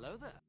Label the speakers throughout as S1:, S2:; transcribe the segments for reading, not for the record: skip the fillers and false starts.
S1: Hello there.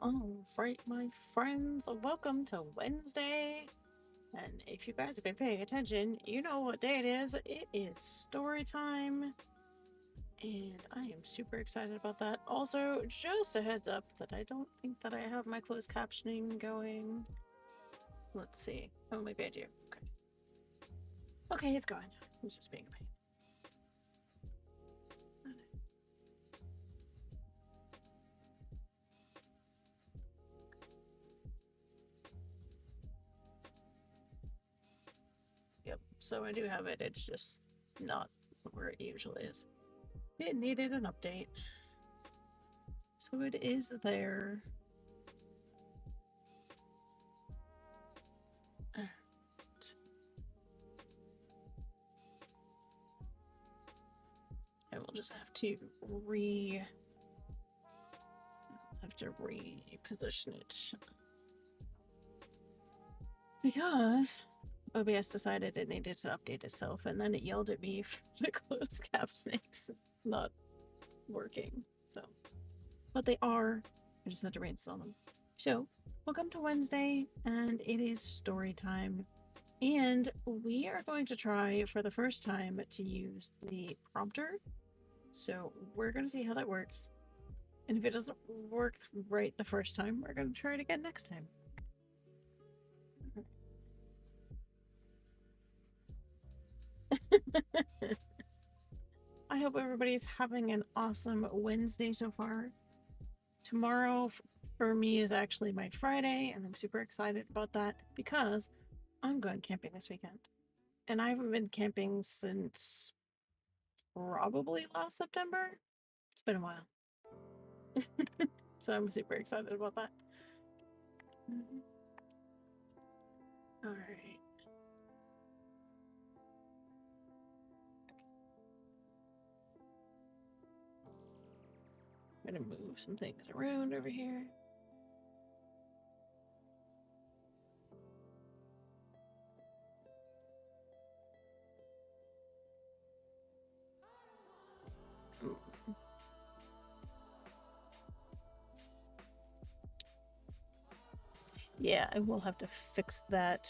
S2: All right, my friends, welcome to Wednesday.
S1: And if you guys have been paying attention, you know what day it is. It is story time. And I am super excited about that. Also, just a heads up that I don't think that I have my closed captioning going. Let's see. Oh, maybe I do. Okay. Okay, it's gone. It's just being a pain. Yep, so I do have it. It's just not where it usually is. It needed an update. So it is there. I will just have to reposition it. Because OBS decided it needed to update itself, and then it yelled at me for the closed captionings not working. So, but they are. I just had to reinstall them. So, welcome to Wednesday, and it is story time. And we are going to try for the first time to use the prompter. So, we're going to see how that works. And if it doesn't work right the first time, we're going to try it again next time. I hope everybody's having an awesome Wednesday so far. Tomorrow for me is actually my Friday, and I'm super excited about that because I'm going camping this weekend. And I haven't been camping since probably last September. It's been a while. So I'm super excited about that. All right. I'm gonna move some things around over here. Yeah, I will have to fix that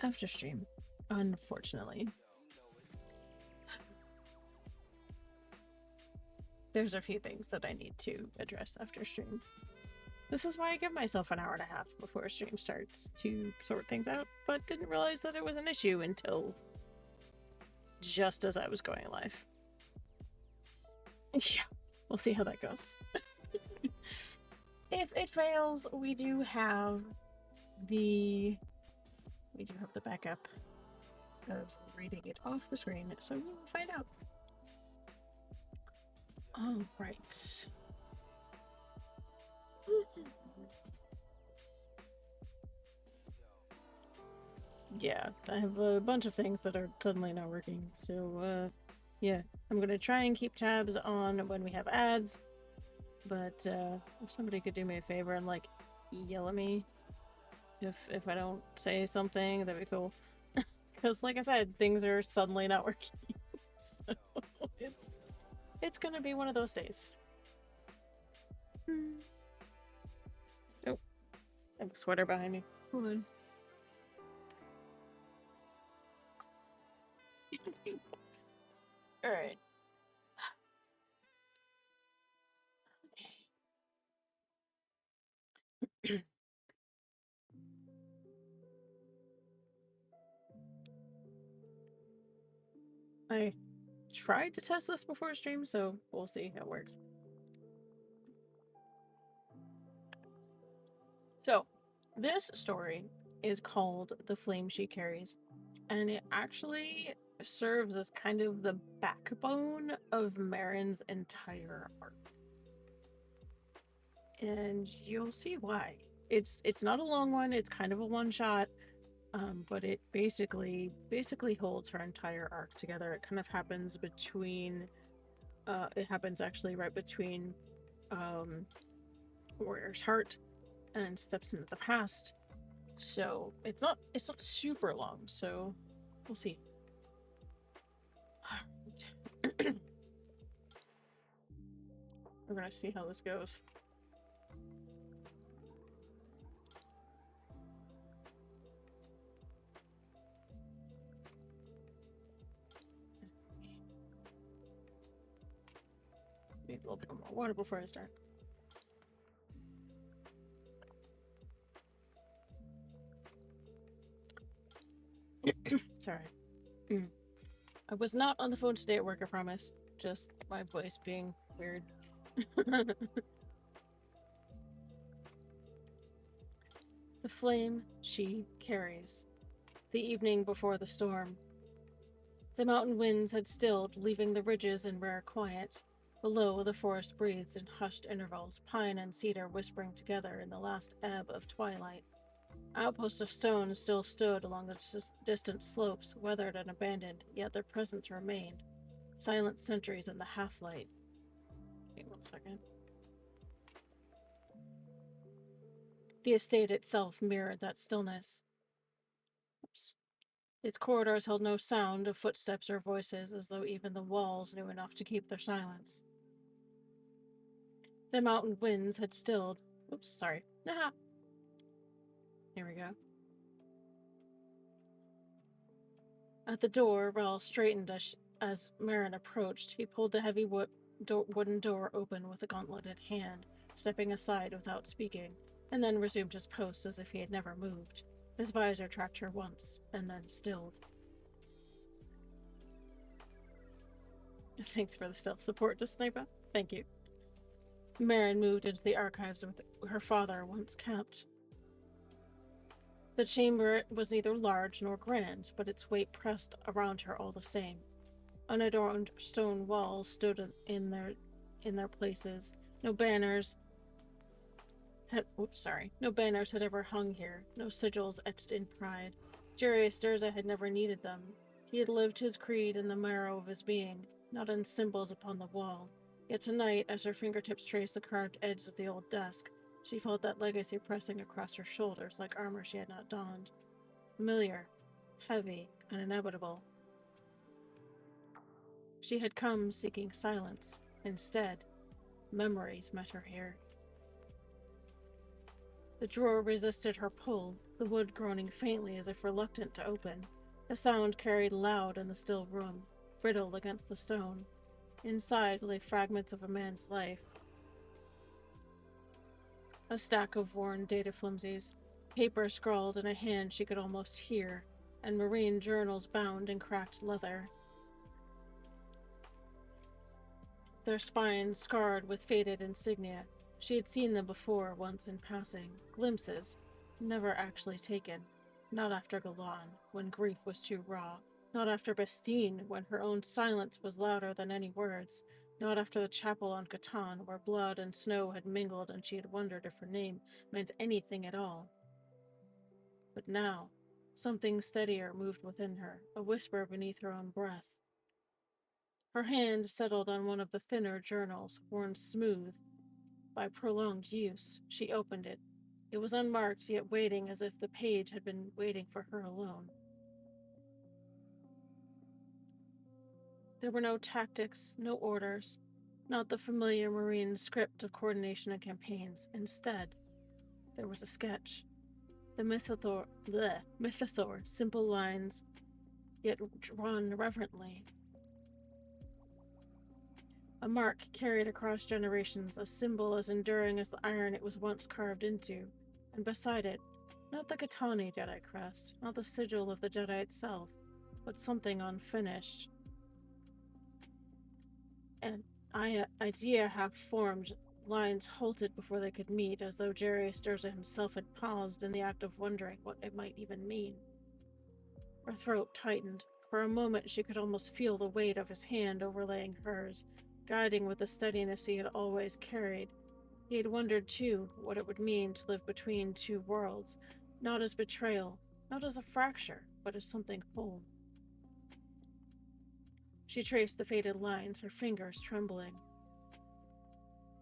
S1: after stream, unfortunately. There's a few things that I need to address after stream. This is why I give myself an hour and a half before stream starts to sort things out, but didn't realize that it was an issue until just as I was going live. Yeah, we'll see how that goes. If it fails, we do have the backup of reading it off the screen, so we'll find out. All right. Yeah, I have a bunch of things that are suddenly not working, so yeah, I'm gonna try and keep tabs on when we have ads, but if somebody could do me a favor and like yell at me if I don't say something, that'd be cool. Because like I said, things are suddenly not working. So it's gonna be one of those days. Oh, I have a sweater behind me. Hold on. All right. I tried to test this before stream, so we'll see how it works. So, this story is called The Flame She Carries, and it actually serves as kind of the backbone of Marin's entire arc. And you'll see why. It's not a long one, it's kind of a one-shot, but it basically holds her entire arc together. It kind of happens between it happens actually right between Warrior's Heart and Steps into the Past. So it's not super long, so we'll see. We're gonna see how this goes. a little bit more water before I start. Sorry. I was not on the phone today at work, I promise. Just my voice being weird. The flame she carries. The evening before the storm. The mountain winds had stilled, leaving the ridges in rare quiet. Below, the forest breathed in hushed intervals, pine and cedar whispering together in the last ebb of twilight. Outposts of stone still stood along the distant slopes, weathered and abandoned, yet their presence remained. Silent sentries in the half-light. Wait 1 second. The estate itself mirrored that stillness. Oops. Its corridors held no sound of footsteps or voices, as though even the walls knew enough to keep their silence. The mountain winds had stilled. Oops, sorry. Nah. Here we go. At the door, Raoul straightened as Marin approached. He pulled the heavy wooden door open with a gauntleted hand, stepping aside without speaking, and then resumed his post as if he had never moved. His visor tracked her once, and then stilled. Thanks for the stealth support, just sniper. Thank you. Marin moved into the archives with her father once kept. The chamber was neither large nor grand, but its weight pressed around her all the same. Unadorned stone walls stood in their places. No banners had ever hung here, no sigils etched in pride. Jarius Durza had never needed them. He had lived his creed in the marrow of his being, not in symbols upon the wall. Yet tonight, as her fingertips traced the carved edge of the old desk, she felt that legacy pressing across her shoulders like armor she had not donned. Familiar, heavy, and inevitable. She had come seeking silence. Instead, memories met her here. The drawer resisted her pull, the wood groaning faintly as if reluctant to open. The sound carried loud in the still room, brittle against the stone. Inside lay fragments of a man's life. A stack of worn data flimsies, paper scrawled in a hand she could almost hear, and marine journals bound in cracked leather. Their spines scarred with faded insignia. She had seen them before, once in passing. Glimpses, never actually taken. Not after Galan, when grief was too raw. Not after Bastine, when her own silence was louder than any words. Not after the chapel on Catan, where blood and snow had mingled and she had wondered if her name meant anything at all. But now, something steadier moved within her, a whisper beneath her own breath. Her hand settled on one of the thinner journals, worn smooth by prolonged use. She opened it. It was unmarked, yet waiting as if the page had been waiting for her alone. There were no tactics, no orders, not the familiar marine script of coordination and campaigns. Instead, there was a sketch. The mythosaur, simple lines, yet drawn reverently. A mark carried across generations, a symbol as enduring as the iron it was once carved into, and beside it, not the Katani Jedi crest, not the sigil of the Jedi itself, but something unfinished. An idea half-formed, lines halted before they could meet, as though Jarius Durza himself had paused in the act of wondering what it might even mean. Her throat tightened. For a moment she could almost feel the weight of his hand overlaying hers, guiding with the steadiness he had always carried. He had wondered, too, what it would mean to live between two worlds, not as betrayal, not as a fracture, but as something whole. She traced the faded lines, her fingers trembling.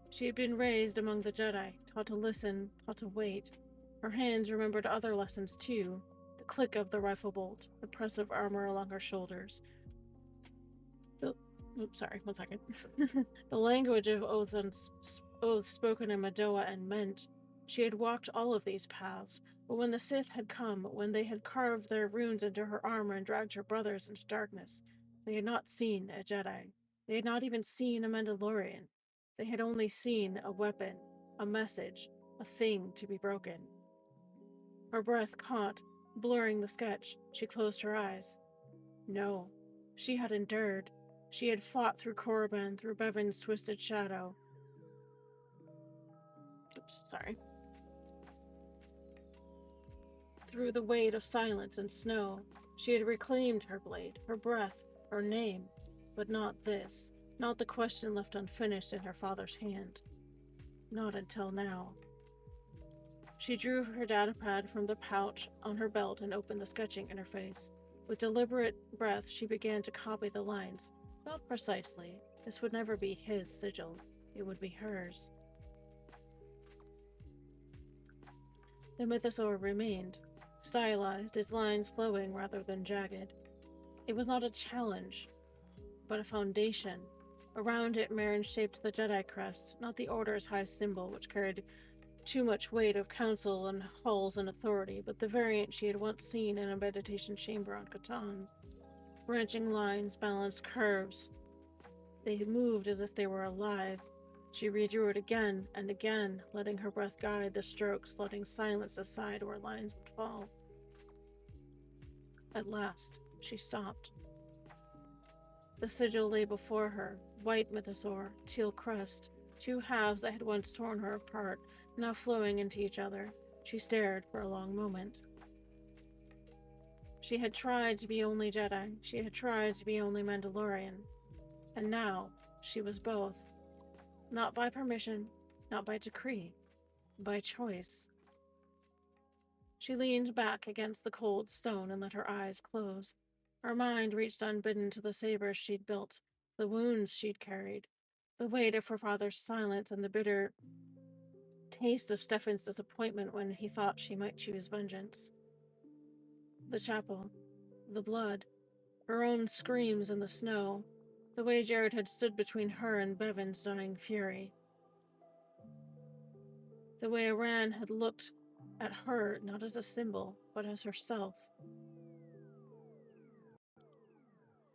S1: She had been raised among the Jedi, taught to listen, taught to wait. Her hands remembered other lessons, too. The click of the rifle bolt, the press of armor along her shoulders. One second. The language of oaths spoken in Madoa and Ment. She had walked all of these paths, but when the Sith had come, when they had carved their runes into her armor and dragged her brothers into darkness, they had not seen a Jedi. They had not even seen a Mandalorian. They had only seen a weapon, a message, a thing to be broken. Her breath caught, blurring the sketch. She closed her eyes. No, she had endured. She had fought through Korriban, through Bevan's twisted shadow. Oops, sorry. Through the weight of silence and snow, she had reclaimed her blade, her breath, her name, but not this, not the question left unfinished in her father's hand. Not until now. She drew her datapad from the pouch on her belt and opened the sketching interface. With deliberate breath, she began to copy the lines. Not precisely. This would never be his sigil. It would be hers. The mythosaur remained, stylized, its lines flowing rather than jagged. It was not a challenge, but a foundation. Around it, Marin shaped the Jedi crest, not the Order's high symbol, which carried too much weight of council and halls and authority, but the variant she had once seen in a meditation chamber on Catan. Branching lines, balanced curves. They moved as if they were alive. She redrew it again and again, letting her breath guide the strokes, letting silence aside where lines would fall. At last, she stopped. The sigil lay before her, white mythosaur, teal crest, two halves that had once torn her apart, now flowing into each other. She stared for a long moment. She had tried to be only Jedi. She had tried to be only Mandalorian. And now, she was both. Not by permission, not by decree, by choice. She leaned back against the cold stone and let her eyes close. Her mind reached unbidden to the sabers she'd built, the wounds she'd carried, the weight of her father's silence and the bitter taste of Stefan's disappointment when he thought she might choose vengeance. The chapel, the blood, her own screams in the snow, the way Jared had stood between her and Bevan's dying fury. The way Aran had looked at her not as a symbol, but as herself.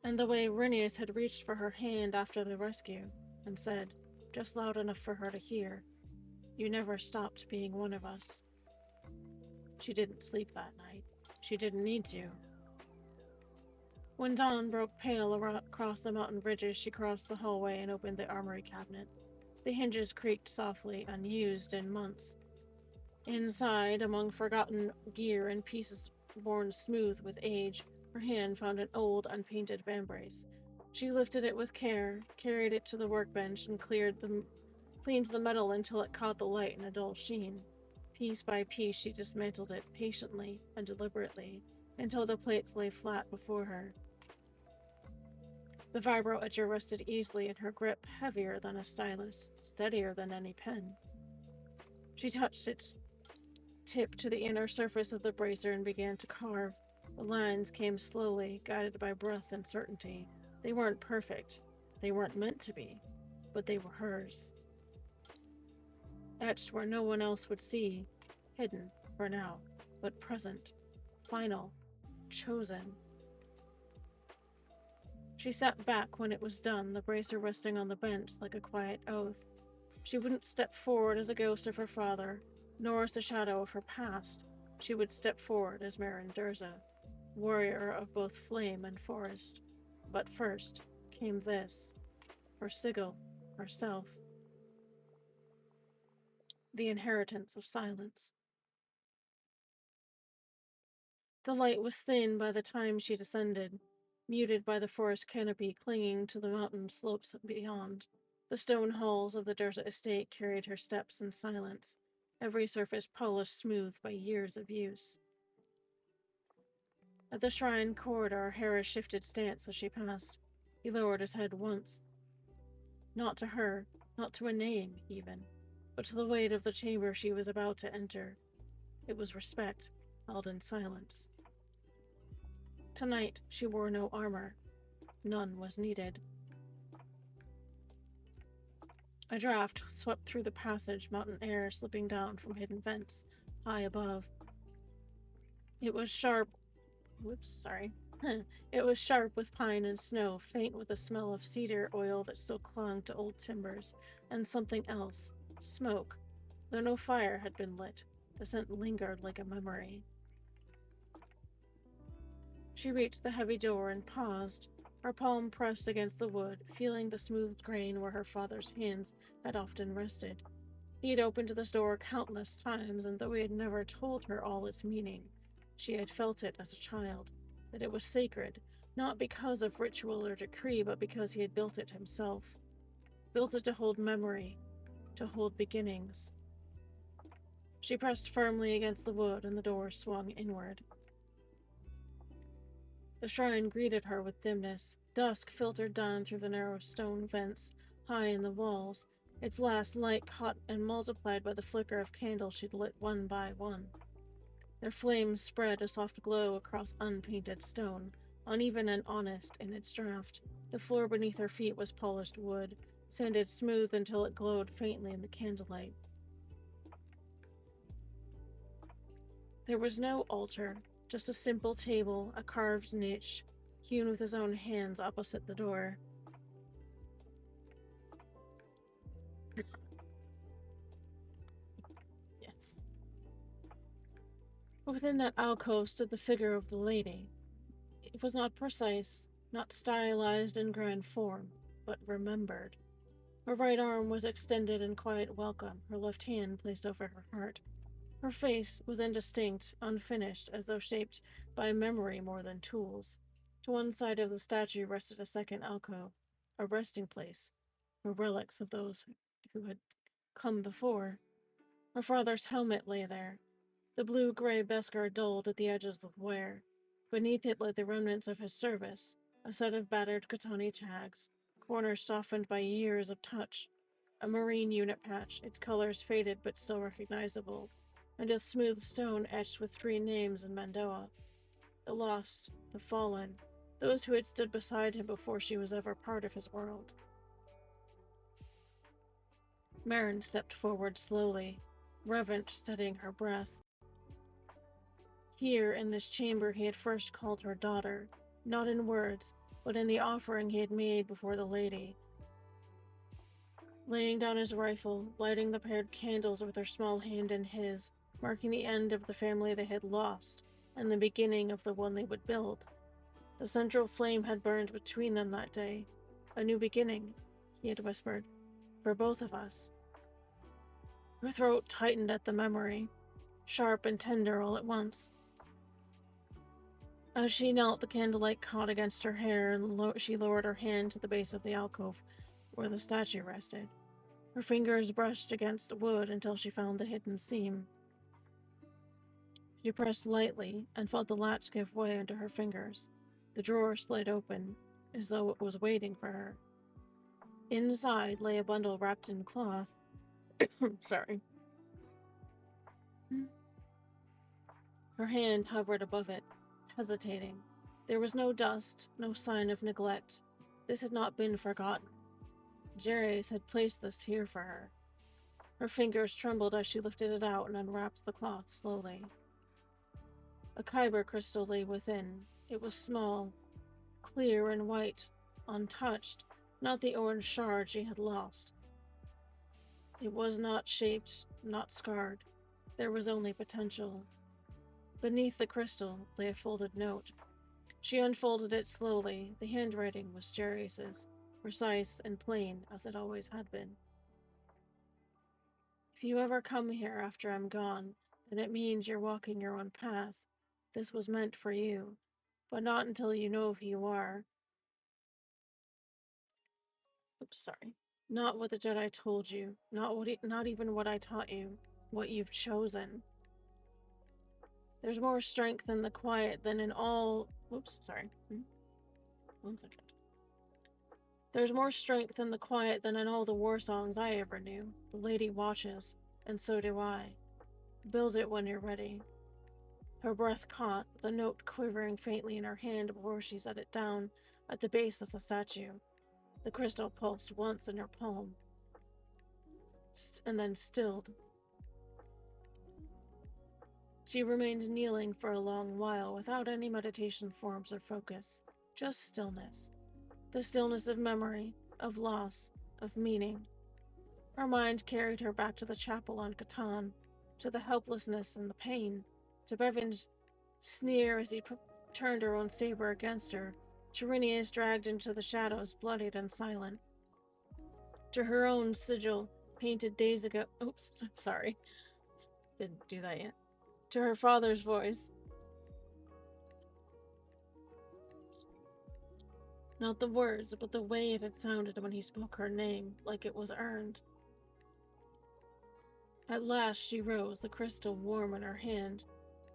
S1: And the way Rinius had reached for her hand after the rescue and said, just loud enough for her to hear, "You never stopped being one of us." She didn't sleep that night. She didn't need to. When dawn broke pale across the mountain ridges, she crossed the hallway and opened the armory cabinet. The hinges creaked softly, unused in months. Inside, among forgotten gear and pieces worn smooth with age, her hand found an old, unpainted vambrace. She lifted it with care, carried it to the workbench, and cleaned the metal until it caught the light in a dull sheen. Piece by piece, she dismantled it patiently and deliberately, until the plates lay flat before her. The vibro etcher rested easily in her grip, heavier than a stylus, steadier than any pen. She touched its tip to the inner surface of the bracer and began to carve. The lines came slowly, guided by breath and certainty. They weren't perfect. They weren't meant to be, but they were hers. Etched where no one else would see, hidden for now, but present, final, chosen. She sat back when it was done, the bracer resting on the bench like a quiet oath. She wouldn't step forward as a ghost of her father, nor as the shadow of her past. She would step forward as Marin Durza, warrior of both flame and forest. But first came this, her sigil, herself. The inheritance of silence. The light was thin by the time she descended, muted by the forest canopy clinging to the mountain slopes beyond. The stone halls of the Durza estate carried her steps in silence, every surface polished smooth by years of use. At the shrine corridor, Harris shifted stance as she passed. He lowered his head once. Not to her, not to a name, even, but to the weight of the chamber she was about to enter. It was respect, held in silence. Tonight, she wore no armor. None was needed. A draft swept through the passage, mountain air slipping down from hidden vents, high above. It was sharp. It was sharp with pine and snow, faint with the smell of cedar oil that still clung to old timbers, and something else, smoke. Though no fire had been lit, the scent lingered like a memory. She reached the heavy door and paused, her palm pressed against the wood, feeling the smooth grain where her father's hands had often rested. He had opened this door countless times, and though he had never told her all its meaning, she had felt it as a child, that it was sacred, not because of ritual or decree, but because he had built it himself. Built it to hold memory, to hold beginnings. She pressed firmly against the wood, and the door swung inward. The shrine greeted her with dimness. Dusk filtered down through the narrow stone vents high in the walls, its last light caught and multiplied by the flicker of candles she'd lit one by one. Their flames spread a soft glow across unpainted stone, uneven and honest in its draft. The floor beneath her feet was polished wood, sanded smooth until it glowed faintly in the candlelight. There was no altar, just a simple table, a carved niche, hewn with his own hands opposite the door. Yes. Within that alcove stood the figure of the lady. It was not precise, not stylized in grand form, but remembered. Her right arm was extended in quiet welcome, her left hand placed over her heart. Her face was indistinct, unfinished, as though shaped by memory more than tools. To one side of the statue rested a second alcove, a resting place, for relics of those who had come before. Her father's helmet lay there, the blue-gray beskar dulled at the edges of wear. Beneath it lay the remnants of his service, a set of battered Katani tags, corners softened by years of touch, a marine unit patch, its colors faded but still recognizable, and a smooth stone etched with 3 names in Mandoa. The lost, the fallen, those who had stood beside him before she was ever part of his world. Marin stepped forward slowly, reverent, steadying her breath. Here, in this chamber, he had first called her daughter, not in words, but in the offering he had made before the lady. Laying down his rifle, lighting the paired candles with her small hand in his, marking the end of the family they had lost, and the beginning of the one they would build. The central flame had burned between them that day. A new beginning, he had whispered, for both of us. Her throat tightened at the memory, sharp and tender all at once. As she knelt, the candlelight caught against her hair, and she lowered her hand to the base of the alcove where the statue rested. Her fingers brushed against wood until she found the hidden seam. She pressed lightly and felt the latch give way under her fingers. The drawer slid open, as though it was waiting for her. Inside lay a bundle wrapped in cloth. Sorry. Her hand hovered above it, hesitating. There was no dust, no sign of neglect. This had not been forgotten. Jerez had placed this here for her. Her fingers trembled as she lifted it out and unwrapped the cloth slowly. A kyber crystal lay within. It was small, clear and white, untouched, not the orange shard she had lost. It was not shaped, not scarred. There was only potential. Beneath the crystal lay a folded note. She unfolded it slowly. The handwriting was Jerez's, precise and plain as it always had been. If you ever come here after I'm gone, then it means you're walking your own path. This was meant for you, but not until you know who you are. Oops, sorry. Not what the Jedi told you, not even what I taught you, what you've chosen. There's more strength in the quiet than in all... Oops, sorry. 1 second. There's more strength in the quiet than in all the war songs I ever knew. The lady watches, and so do I. Build it when you're ready. Her breath caught, the note quivering faintly in her hand before she set it down at the base of the statue. The crystal pulsed once in her palm, and then stilled. She remained kneeling for a long while without any meditation forms or focus, just stillness. The stillness of memory, of loss, of meaning. Her mind carried her back to the chapel on Catan, to the helplessness and the pain, to Bevan's sneer as he turned her own saber against her, to Rinia's dragged into the shadows, bloodied and silent, to her own sigil painted days ago. Oops, sorry. Didn't do that yet. To her father's voice. Not the words, but the way it had sounded when he spoke her name, like it was earned. At last she rose, the crystal warm in her hand.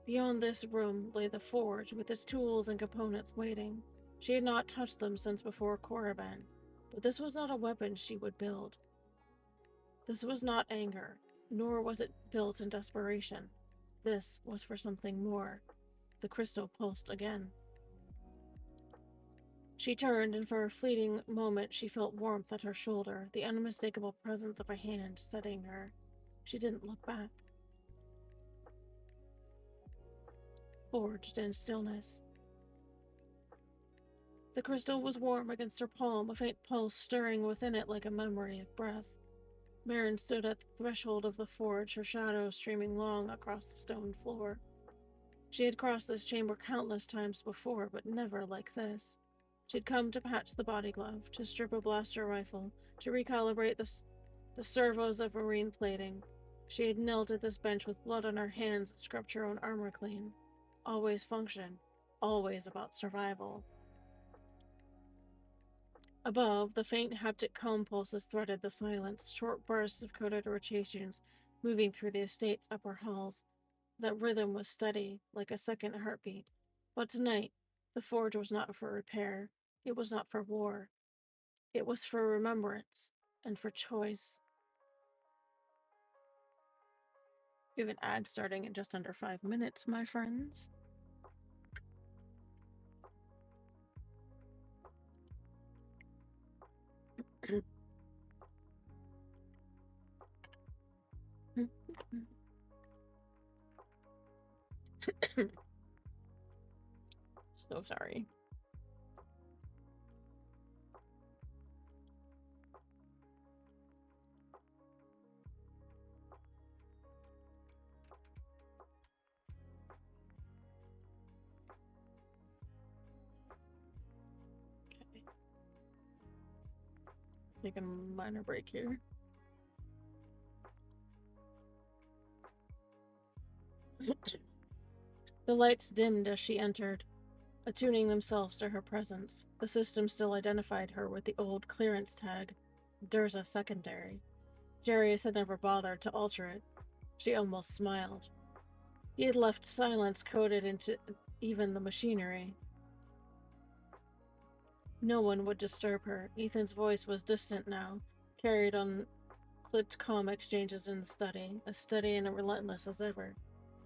S1: Beyond this room lay the forge, with its tools and components waiting. She had not touched them since before Korriban, but this was not a weapon she would build. This was not anger, nor was it built in desperation. This was for something more. The crystal pulsed again. She turned, and for a fleeting moment she felt warmth at her shoulder, the unmistakable presence of a hand steadying her. She didn't look back. Forged in stillness. The crystal was warm against her palm, a faint pulse stirring within it like a memory of breath. Marin stood at the threshold of the forge, her shadow streaming long across the stone floor. She had crossed this chamber countless times before, but never like this. She had come to patch the body glove, to strip a blaster rifle, to recalibrate the servos of marine plating. She had knelt at this bench with blood on her hands and scrubbed her own armor clean. Always function, always about survival. Above, the faint haptic comb pulses threaded the silence, short bursts of coded rotations moving through the estate's upper halls. That rhythm was steady, like a second heartbeat. But tonight, the forge was not for repair. It was not for war. It was for remembrance and for choice. We have an ad starting in just under 5 minutes, my friends. So sorry. Okay. Take a minor break here. The lights dimmed as she entered, attuning themselves to her presence. The system still identified her with the old clearance tag, Durza Secondary. Jarius had never bothered to alter it. She almost smiled. He had left silence coded into even the machinery. No one would disturb her. Ethan's voice was distant now, carried on clipped comm exchanges in the study, as steady and relentless as ever.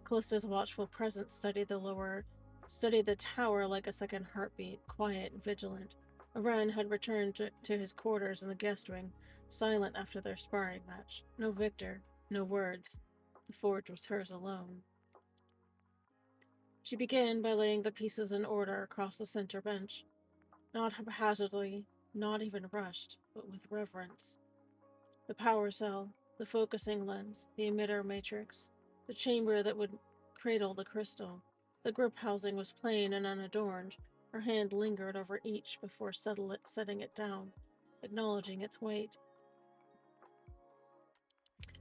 S1: Callista's watchful presence studied the tower like a second heartbeat, quiet and vigilant. Aran had returned to his quarters in the guest wing, silent after their sparring match. No victor, no words. The forge was hers alone. She began by laying the pieces in order across the center bench. Not haphazardly, not even rushed, but with reverence. The power cell, the focusing lens, the emitter matrix, the chamber that would cradle the crystal. The grip housing was plain and unadorned. Her hand lingered over each before setting it down, acknowledging its weight.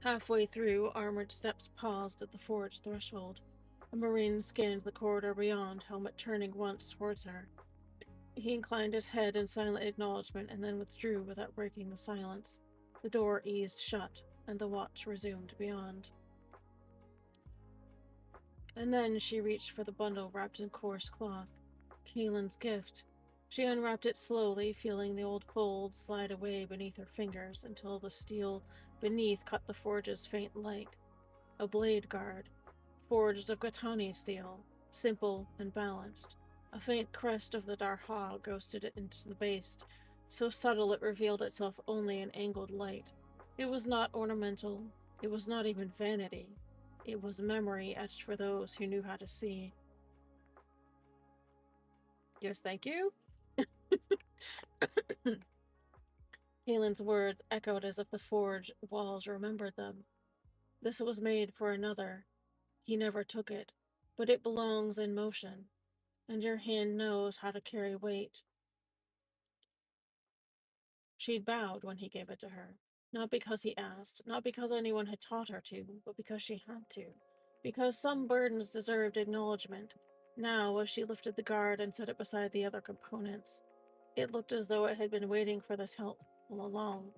S1: Halfway through, armored steps paused at the forge threshold. A marine scanned the corridor beyond, helmet turning once towards her. He inclined his head in silent acknowledgement and then withdrew without breaking the silence. The door eased shut, and the watch resumed beyond. And then she reached for the bundle wrapped in coarse cloth. Kaylin's gift. She unwrapped it slowly, feeling the old fold slide away beneath her fingers until the steel beneath caught the forge's faint light. A blade guard, forged of Gatani steel, simple and balanced. A faint crest of the Darha ghosted it into the base, so subtle it revealed itself only in angled light. It was not ornamental. It was not even vanity. It was memory etched for those who knew how to see. Yes, thank you. Kalen's words echoed as if the forge walls remembered them. This was made for another. He never took it, but it belongs in motion, and your hand knows how to carry weight. She'd bowed when he gave it to her, not because he asked, not because anyone had taught her to, but because she had to. Because some burdens deserved acknowledgement. Now, as she lifted the guard and set it beside the other components, it looked as though it had been waiting for this help all along.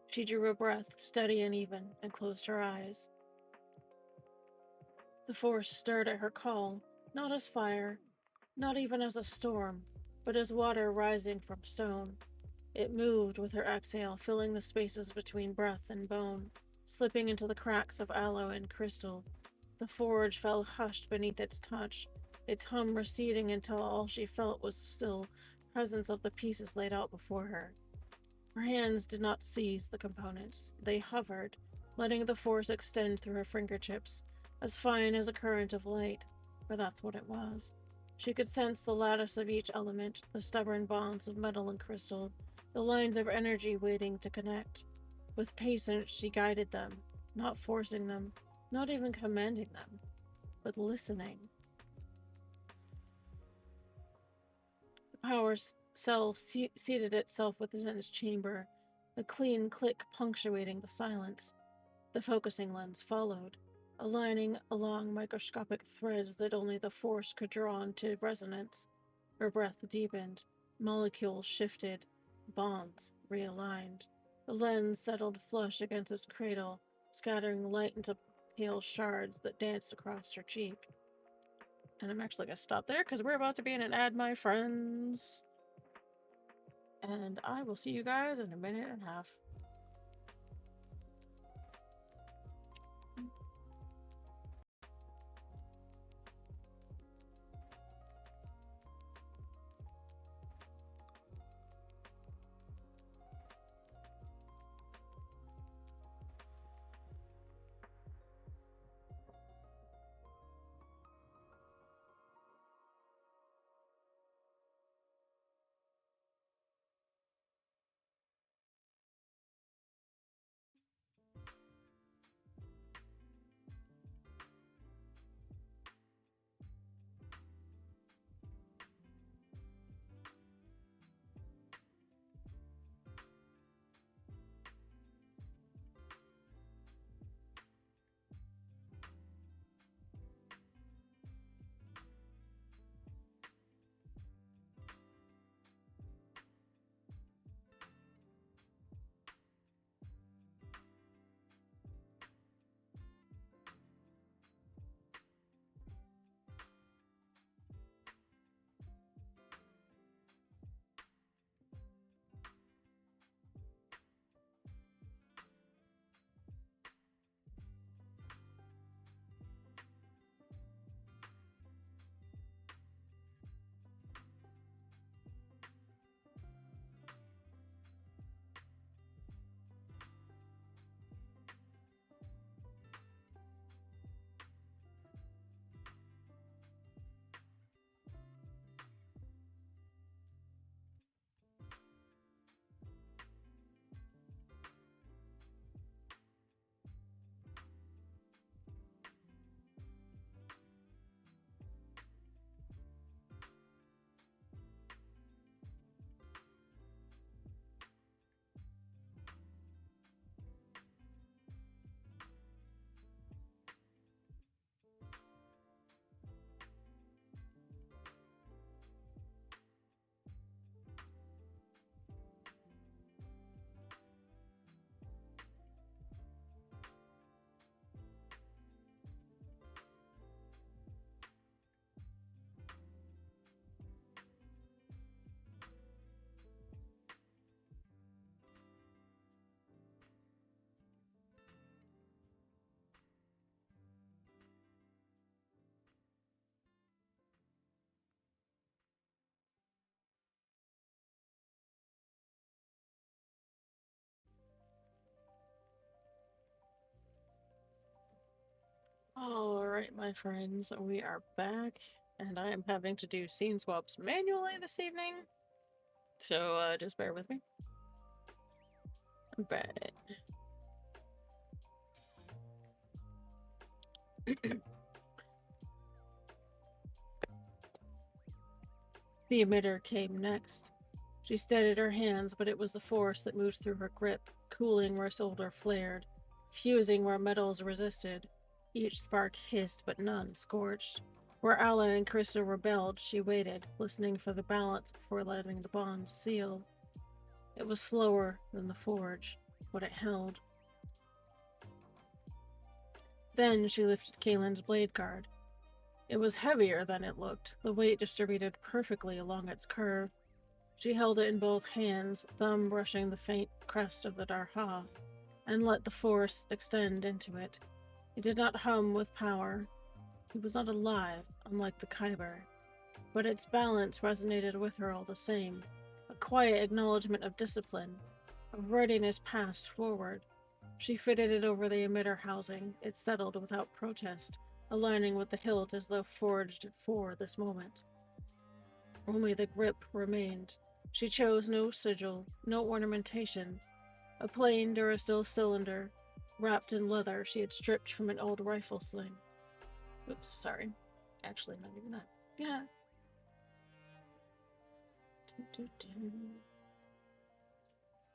S1: She drew a breath, steady and even, and closed her eyes. The force stirred at her call, not as fire, not even as a storm, but as water rising from stone. It moved with her exhale, filling the spaces between breath and bone, slipping into the cracks of alloy and crystal. The forge fell hushed beneath its touch, its hum receding until all she felt was the still presence of the pieces laid out before her. Her hands did not seize the components. They hovered, letting the force extend through her fingertips, as fine as a current of light, for that's what it was. She could sense the lattice of each element, the stubborn bonds of metal and crystal, the lines of energy waiting to connect. With patience, she guided them, not forcing them, not even commanding them, but listening. The power cell seated itself within its chamber, a clean click punctuating the silence. The focusing lens followed, aligning along microscopic threads that only the force could draw into resonance. Her breath deepened, molecules shifted, bonds realigned. The lens settled flush against its cradle, scattering light into pale shards that danced across her cheek. And I'm actually going to stop there because we're about to be in an ad, my friends. And I will see you guys in a minute and a half. Alright, my friends, we are back, and I am having to do scene swaps manually this evening. So, just bear with me. But... The emitter came next. She steadied her hands, but it was the force that moved through her grip, cooling where solder flared, fusing where metals resisted. Each spark hissed, but none scorched. Where Alla and Krista rebelled, she waited, listening for the balance before letting the bond seal. It was slower than the forge, but it held. Then she lifted Kaylin's blade guard. It was heavier than it looked, the weight distributed perfectly along its curve. She held it in both hands, thumb brushing the faint crest of the Darha, and let the force extend into it. It did not hum with power. It was not alive, unlike the Kyber, but its balance resonated with her all the same, a quiet acknowledgement of discipline, of readiness passed forward. She fitted it over the emitter housing. It settled without protest, aligning with the hilt as though forged for this moment. Only the grip remained. She chose no sigil, no ornamentation. A plain Durasteel cylinder, wrapped in leather she had stripped from an old rifle sling. Oops, sorry. Actually, not even that. Yeah.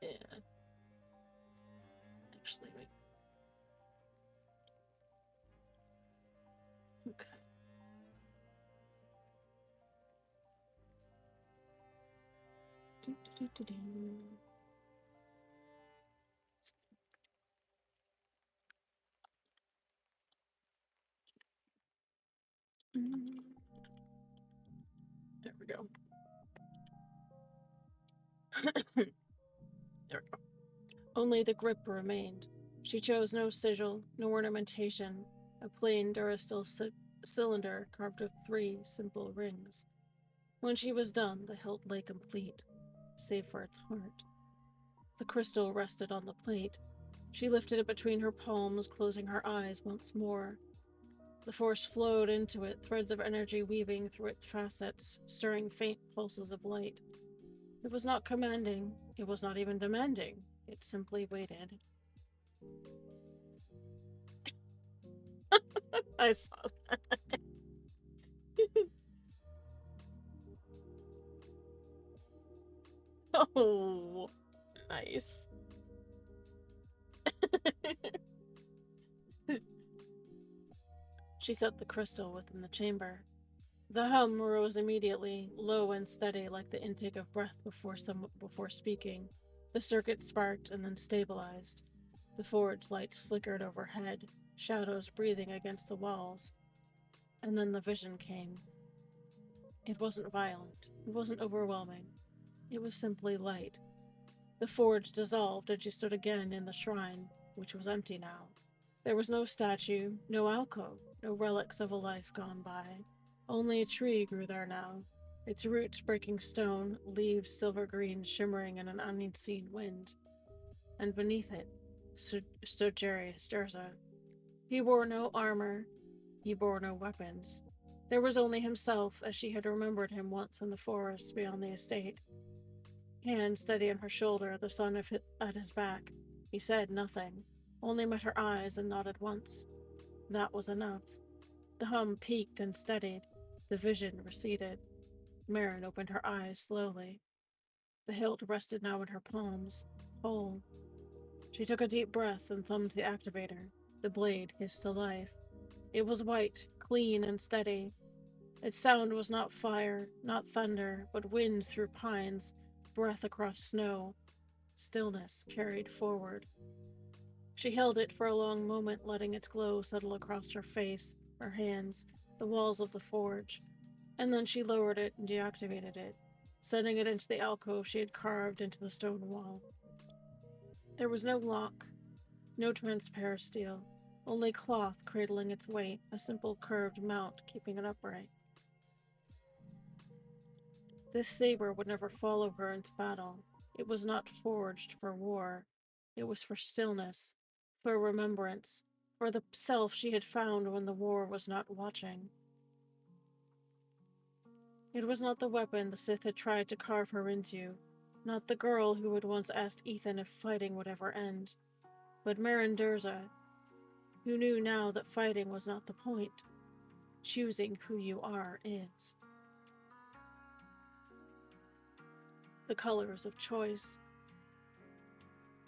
S1: Yeah. Actually, wait. Okay. There we go. There we go. Only the grip remained. She chose no sigil, no ornamentation, a plain Durasteel cylinder carved with 3 simple rings. When she was done, the hilt lay complete, save for its heart. The crystal rested on the plate. She lifted it between her palms, closing her eyes once more. The force flowed into it, threads of energy weaving through its facets, stirring faint pulses of light. It was not commanding. It was not even demanding. It simply waited. I saw that. Oh, nice. She set the crystal within the chamber. The hum rose immediately, low and steady like the intake of breath before speaking. The circuit sparked and then stabilized. The forge lights flickered overhead, shadows breathing against the walls. And then the vision came. It wasn't violent. It wasn't overwhelming. It was simply light. The forge dissolved and she stood again in the shrine, which was empty now. There was no statue, no alcove, no relics of a life gone by. Only a tree grew there now, its roots breaking stone, leaves silver-green shimmering in an unseen wind. And beneath it stood Jerry Sturza. He wore no armor. He bore no weapons. There was only himself, as she had remembered him once in the forest beyond the estate. Hand steady on her shoulder, the sun at his back. He said nothing, only met her eyes and nodded once. That was enough. The hum peaked and steadied. The vision receded. Marin opened her eyes slowly. The hilt rested now in her palms, whole. She took a deep breath and thumbed the activator. The blade hissed to life. It was white, clean and steady. Its sound was not fire, not thunder, but wind through pines, breath across snow. Stillness carried forward. She held it for a long moment, letting its glow settle across her face, her hands, the walls of the forge. And then she lowered it and deactivated it, setting it into the alcove she had carved into the stone wall. There was no lock, no transparent steel, only cloth cradling its weight, a simple curved mount keeping it upright. This saber would never follow her into battle. It was not forged for war. It was for stillness, for remembrance, for the self she had found when the war was not watching. It was not the weapon the Sith had tried to carve her into, not the girl who had once asked Ethan if fighting would ever end, but Marin Durza, who knew now that fighting was not the point. Choosing who you are is. The colors of choice.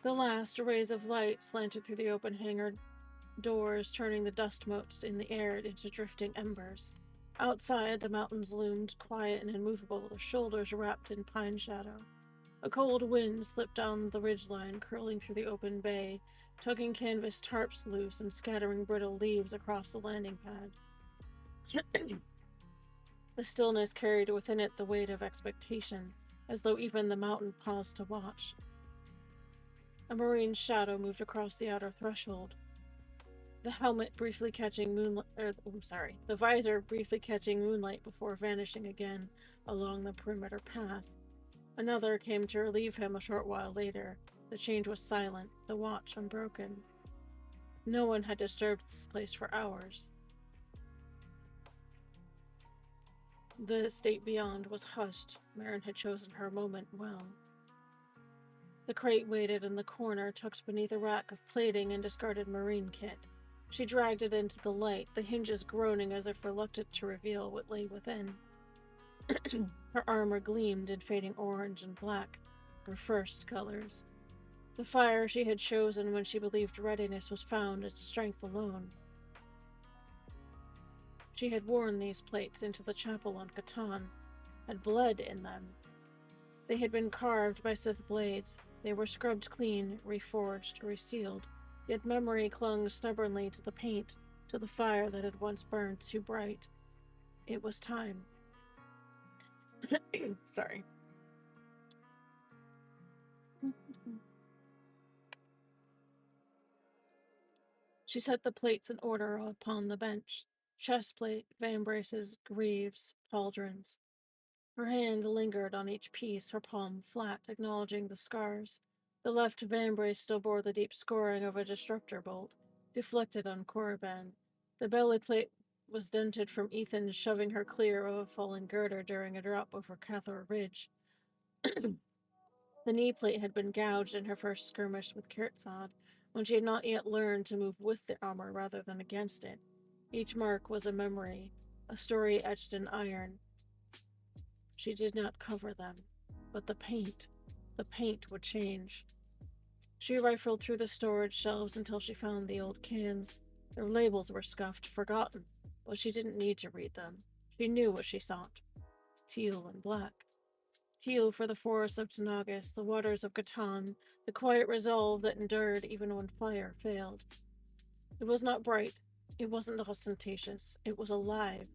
S1: The last rays of light slanted through the open hangar doors, turning the dust motes in the air into drifting embers. Outside, the mountains loomed quiet and immovable, their shoulders wrapped in pine shadow. A cold wind slipped down the ridgeline, curling through the open bay, tugging canvas tarps loose and scattering brittle leaves across the landing pad. The stillness carried within it the weight of expectation, as though even the mountain paused to watch. A marine's shadow moved across the outer threshold, the helmet briefly catching the visor briefly catching moonlight before vanishing again along the perimeter path. Another came to relieve him a short while later. The change was silent, the watch unbroken. No one had disturbed this place for hours. The estate beyond was hushed. Marin had chosen her moment well. The crate waited in the corner, tucked beneath a rack of plating and discarded marine kit. She dragged it into the light, the hinges groaning as if reluctant to reveal what lay within. Her armor gleamed in fading orange and black, her first colors. The fire she had chosen when she believed readiness was found in strength alone. She had worn these plates into the chapel on Catan, had blood in them. They had been carved by Sith blades. They were scrubbed clean, reforged, resealed, yet memory clung stubbornly to the paint, to the fire that had once burned too bright. It was time. Sorry. She set the plates in order upon the bench. Chestplate, vambraces, greaves, pauldrons. Her hand lingered on each piece, her palm flat, acknowledging the scars. The left vambrace still bore the deep scoring of a disruptor bolt, deflected on Korriban. The belly plate was dented from Ethan shoving her clear of a fallen girder during a drop over Cathar Ridge. The knee plate had been gouged in her first skirmish with Kirtzad, when she had not yet learned to move with the armor rather than against it. Each mark was a memory, a story etched in iron. She did not cover them, but the paint would change. She rifled through the storage shelves until she found the old cans. Their labels were scuffed, forgotten, but she didn't need to read them. She knew what she sought. Teal and black. Teal for the forests of Tanagas, the waters of Catan, the quiet resolve that endured even when fire failed. It was not bright. It wasn't ostentatious. It was alive.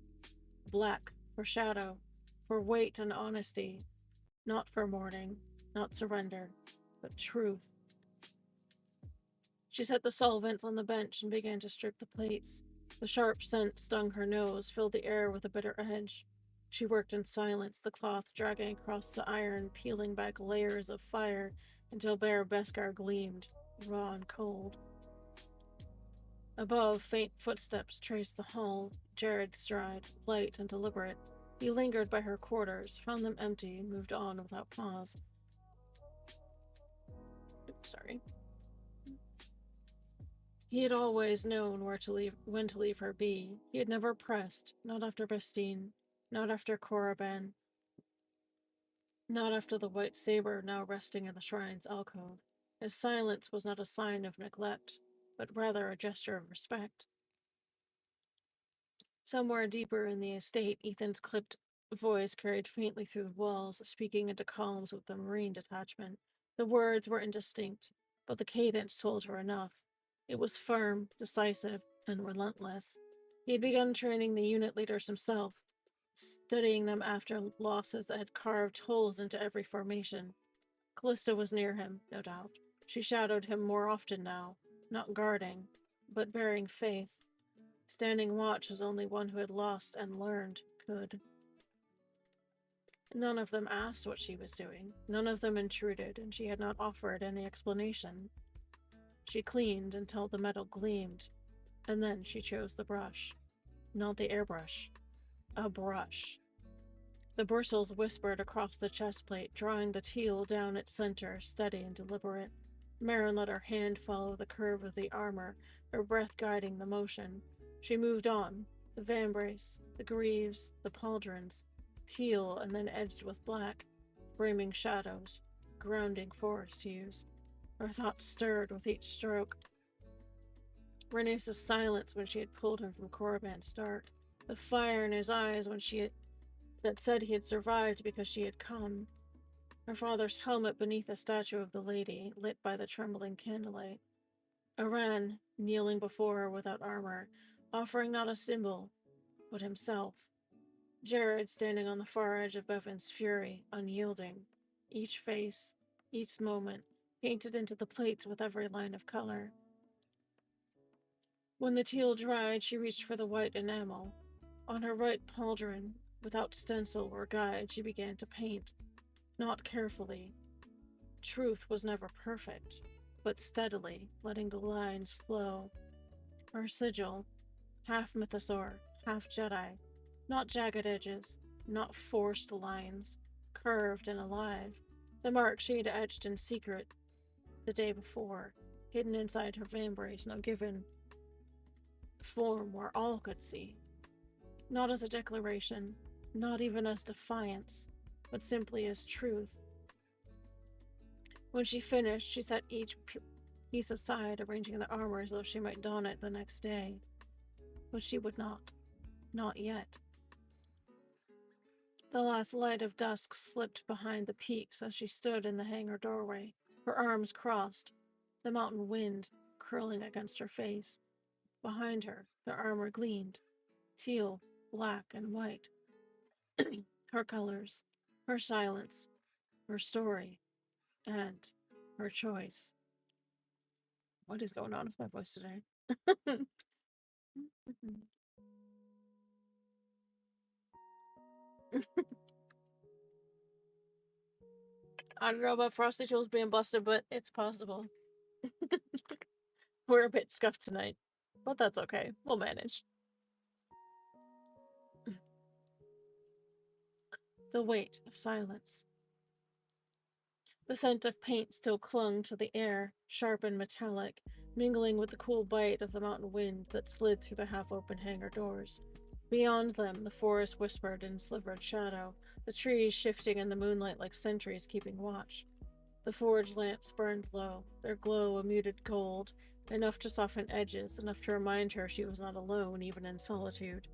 S1: Black for shadow, for weight and honesty. Not for mourning, not surrender, but truth. She set the solvents on the bench and began to strip the plates. The sharp scent stung her nose, filled the air with a bitter edge. She worked in silence, the cloth dragging across the iron, peeling back layers of fire until bare Beskar gleamed, raw and cold. Above, faint footsteps traced the hall. Jared's stride, light and deliberate. He lingered by her quarters, found them empty, moved on without pause. Sorry. He had always known when to leave her be. He had never pressed, not after Bastine, not after Korriban, not after the white saber now resting in the shrine's alcove. His silence was not a sign of neglect, but rather a gesture of respect. Somewhere deeper in the estate, Ethan's clipped voice carried faintly through the walls, speaking into columns with the marine detachment. The words were indistinct, but the cadence told her enough. It was firm, decisive, and relentless. He had begun training the unit leaders himself, studying them after losses that had carved holes into every formation. Callista was near him, no doubt. She shadowed him more often now, not guarding, but bearing faith. Standing watch as only one who had lost and learned could. None of them asked what she was doing. None of them intruded, and she had not offered any explanation. She cleaned until the metal gleamed. And then she chose the brush. Not the airbrush. A brush. The bristles whispered across the chest plate, drawing the teal down its center, steady and deliberate. Marin let her hand follow the curve of the armor, her breath guiding the motion. She moved on. The vambrace, the greaves, the pauldrons. Teal and then edged with black. Framing shadows. Grounding forest hues. Her thoughts stirred with each stroke. Renese's silence when she had pulled him from Korriban's dark. The fire in his eyes when that said he had survived because she had come. Her father's helmet beneath a statue of the lady, lit by the trembling candlelight. Aran, kneeling before her without armor, offering not a symbol, but himself. Jared standing on the far edge of Bevan's fury, unyielding. Each face, each moment, painted into the plates with every line of color. When the teal dried, she reached for the white enamel. On her right pauldron, without stencil or guide, she began to paint. Not carefully. Truth was never perfect, but steadily, letting the lines flow. Her sigil, half mythosaur, half Jedi. Not jagged edges, not forced lines, curved and alive. The mark she had etched in secret the day before, hidden inside her vambrace, now given form where all could see. Not as a declaration, not even as defiance, but simply as truth. When she finished, she set each piece aside, arranging the armor as though she might don it the next day. But she would not. Not yet. The last light of dusk slipped behind the peaks as she stood in the hangar doorway, her arms crossed, the mountain wind curling against her face. Behind her, the armor gleamed, teal, black, and white. Her colors, her silence, her story, and her choice. What is going on with my voice today? I don't know about Frosty Tools being busted, but it's possible. We're a bit scuffed tonight, but that's okay. We'll manage. The weight of silence. The scent of paint still clung to the air, sharp and metallic, mingling with the cool bite of the mountain wind that slid through the half-open hangar doors. Beyond them, the forest whispered in slivered shadow, the trees shifting in the moonlight like sentries keeping watch. The forge lamps burned low, their glow a muted gold, enough to soften edges, enough to remind her she was not alone, even in solitude.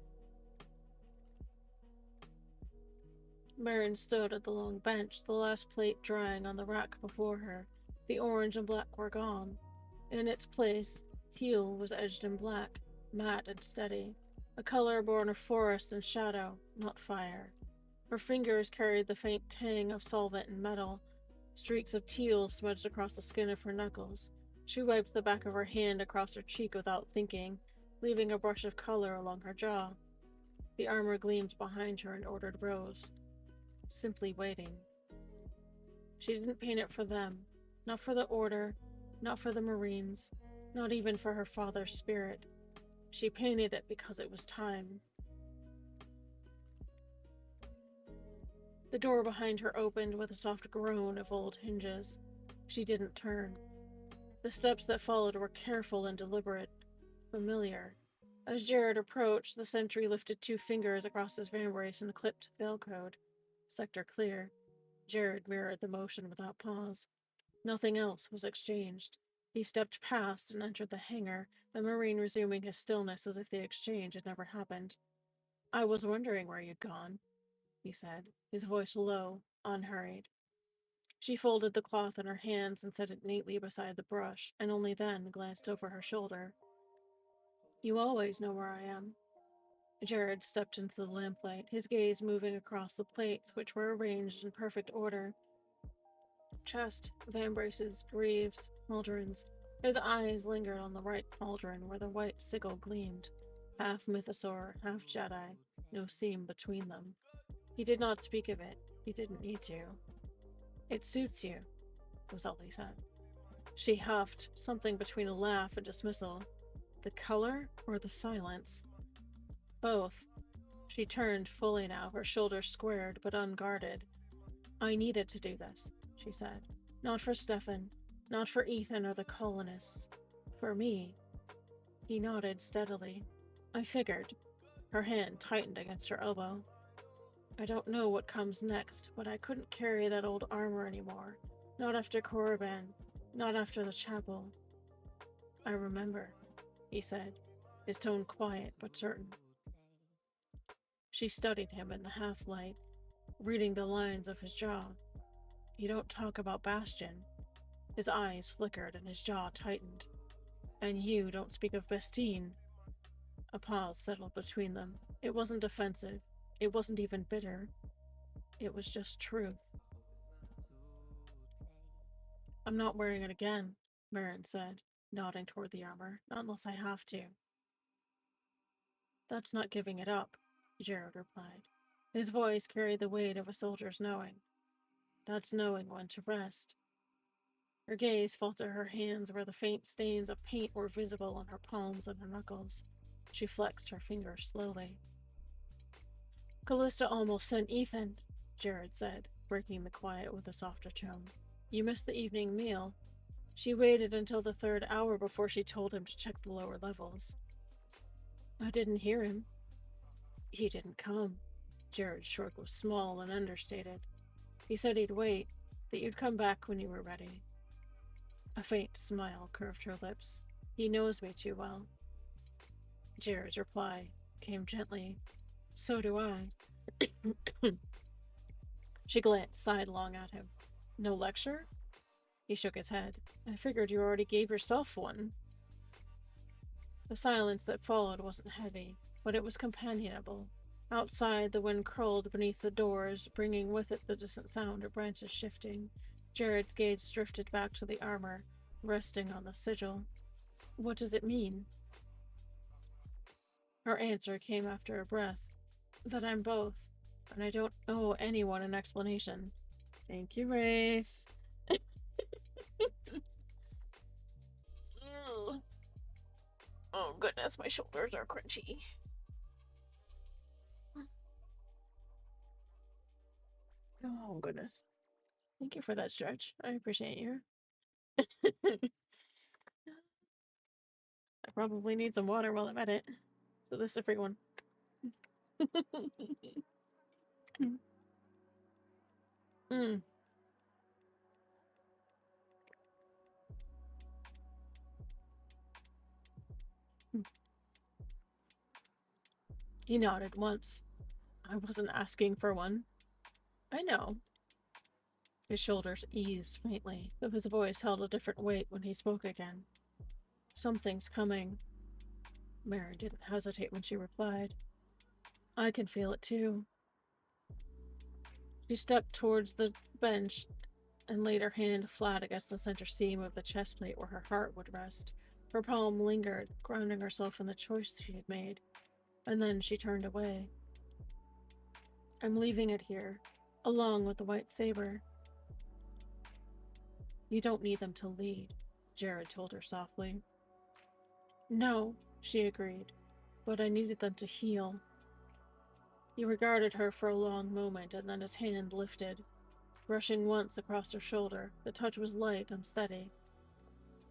S1: Marin stood at the long bench, the last plate drying on the rack before her. The orange and black were gone. In its place, teal was edged in black, matte and steady, a color born of forest and shadow, not fire. Her fingers carried the faint tang of solvent and metal. Streaks of teal smudged across the skin of her knuckles. She wiped the back of her hand across her cheek without thinking, leaving a brush of color along her jaw. The armor gleamed behind her in ordered rows. Simply waiting. She didn't paint it for them, not for the Order, not for the Marines, not even for her father's spirit. She painted it because it was time. The door behind her opened with a soft groan of old hinges. She didn't turn. The steps that followed were careful and deliberate, familiar. As Jared approached, the sentry lifted 2 fingers across his vambrace and clipped bell code. Sector clear. Jared mirrored the motion without pause. Nothing else was exchanged. He stepped past and entered the hangar, the Marine resuming his stillness as if the exchange had never happened. "I was wondering where you'd gone," he said, his voice low, unhurried. She folded the cloth in her hands and set it neatly beside the brush, and only then glanced over her shoulder. "You always know where I am." Jared stepped into the lamplight, his gaze moving across the plates, which were arranged in perfect order. Chest, vambraces, greaves, pauldrons. His eyes lingered on the right pauldron where the white sigil gleamed. Half mythosaur, half Jedi, no seam between them. He did not speak of it. He didn't need to. "It suits you," was all he said. She huffed, something between a laugh and dismissal. The color or the silence? Both. She turned fully now, her shoulders squared but unguarded. I needed to do this, she said. Not for Stefan, not for Ethan or the colonists. For me. He nodded steadily. I figured. Her hand tightened against her elbow. I don't know what comes next, but I couldn't carry that old armor anymore. Not after Korriban. Not after the chapel. I remember, he said, his tone quiet but certain. She studied him in the half-light, reading the lines of his jaw. You don't talk about Bastion. His eyes flickered and his jaw tightened. And you don't speak of Bestine. A pause settled between them. It wasn't offensive. It wasn't even bitter. It was just truth. I'm not wearing it again, Marin said, nodding toward the armor. Not unless I have to. That's not giving it up, Jared replied. His voice carried the weight of a soldier's knowing. That's knowing when to rest. Her gaze fell to her hands where the faint stains of paint were visible on her palms and her knuckles. She flexed her fingers slowly. Callista almost sent Ethan, Jared said, breaking the quiet with a softer tone. You missed the evening meal. She waited until the 3rd hour before she told him to check the lower levels. I didn't hear him. He didn't come. Jared's shrug was small and understated. He said he'd wait, that you'd come back when you were ready. A faint smile curved her lips. He knows me too well. Jared's reply came gently. So do I. She glanced sidelong at him. No lecture? He shook his head. I figured you already gave yourself one. The silence that followed wasn't heavy, but it was companionable. Outside, the wind curled beneath the doors, bringing with it the distant sound of branches shifting. Jared's gaze drifted back to the armor, resting on the sigil. What does it mean? Her answer came after a breath. That I'm both, and I don't owe anyone an explanation. Thank you, Race. Oh goodness, my shoulders are crunchy. Oh goodness. Thank you for that stretch. I appreciate you. I probably need some water while I'm at it. So this is a free one. Mm. He nodded once. I wasn't asking for one. I know. His shoulders eased faintly, though his voice held a different weight when he spoke again. Something's coming. Marin didn't hesitate when she replied. I can feel it too. She stepped towards the bench and laid her hand flat against the center seam of the chest plate where her heart would rest. Her palm lingered, grounding herself in the choice she had made. And then she turned away. I'm leaving it here, along with the white saber. You don't need them to lead, Jared told her softly. No, she agreed, but I needed them to heal. He regarded her for a long moment, and then his hand lifted, brushing once across her shoulder. The touch was light and steady.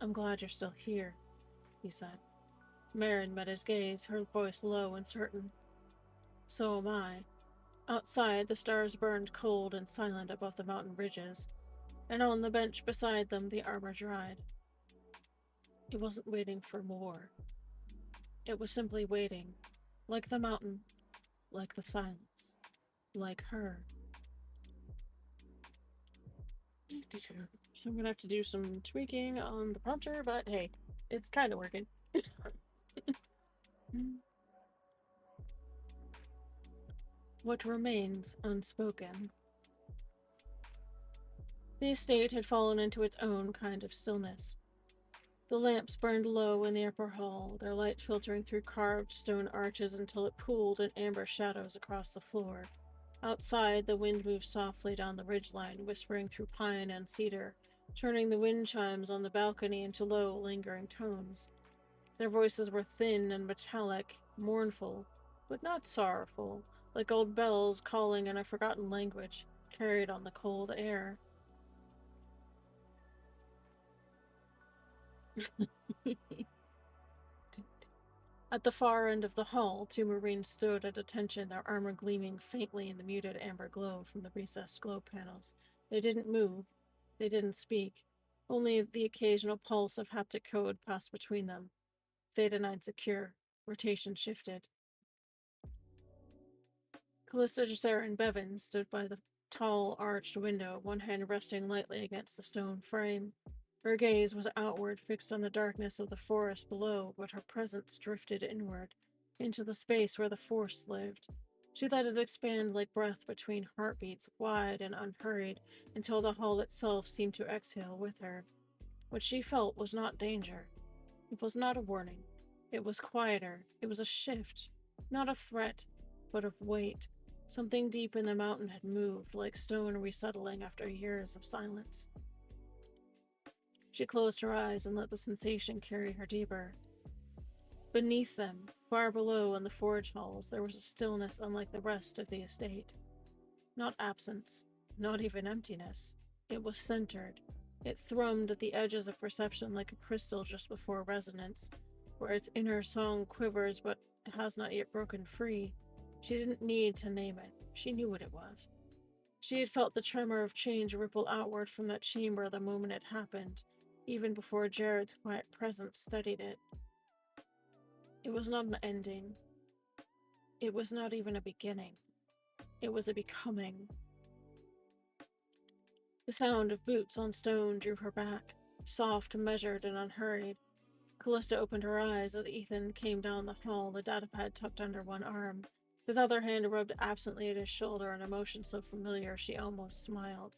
S1: I'm glad you're still here, he said. Marin met his gaze, her voice low and certain. So am I. Outside, the stars burned cold and silent above the mountain ridges, and on the bench beside them, the armor dried. It wasn't waiting for more. It was simply waiting, like the mountain, like the silence, like her. So I'm gonna have to do some tweaking on the prompter, but hey, it's kind of working. What remains unspoken? The estate had fallen into its own kind of stillness. The lamps burned low in the upper hall, their light filtering through carved stone arches until it pooled in amber shadows across the floor. Outside, the wind moved softly down the ridgeline, whispering through pine and cedar, turning the wind chimes on the balcony into low, lingering tones. Their voices were thin and metallic, mournful, but not sorrowful, like old bells calling in a forgotten language, carried on the cold air. At the far end of the hall, two Marines stood at attention, their armor gleaming faintly in the muted amber glow from the recessed glow panels. They didn't move. They didn't speak. Only the occasional pulse of haptic code passed between them. Theta 9 secure. Rotation shifted. Callista, Jacera, and Bevan stood by the tall, arched window, one hand resting lightly against the stone frame. Her gaze was outward, fixed on the darkness of the forest below, but her presence drifted inward, into the space where the Force lived. She let it expand like breath between heartbeats, wide and unhurried, until the hall itself seemed to exhale with her. What she felt was not danger. It was not a warning. It was quieter. It was a shift. Not of threat, but of weight. Something deep in the mountain had moved, like stone resettling after years of silence. She closed her eyes and let the sensation carry her deeper. Beneath them, far below in the forge halls, there was a stillness unlike the rest of the estate. Not absence, not even emptiness. It was centered. It thrummed at the edges of perception like a crystal just before resonance, where its inner song quivers but has not yet broken free. She didn't need to name it. She knew what it was. She had felt the tremor of change ripple outward from that chamber the moment it happened, even before Jared's quiet presence steadied it. It was not an ending. It was not even a beginning. It was a becoming. The sound of boots on stone drew her back, soft, measured, and unhurried. Callista opened her eyes as Ethan came down the hall, the datapad tucked under one arm. His other hand rubbed absently at his shoulder, an emotion so familiar she almost smiled.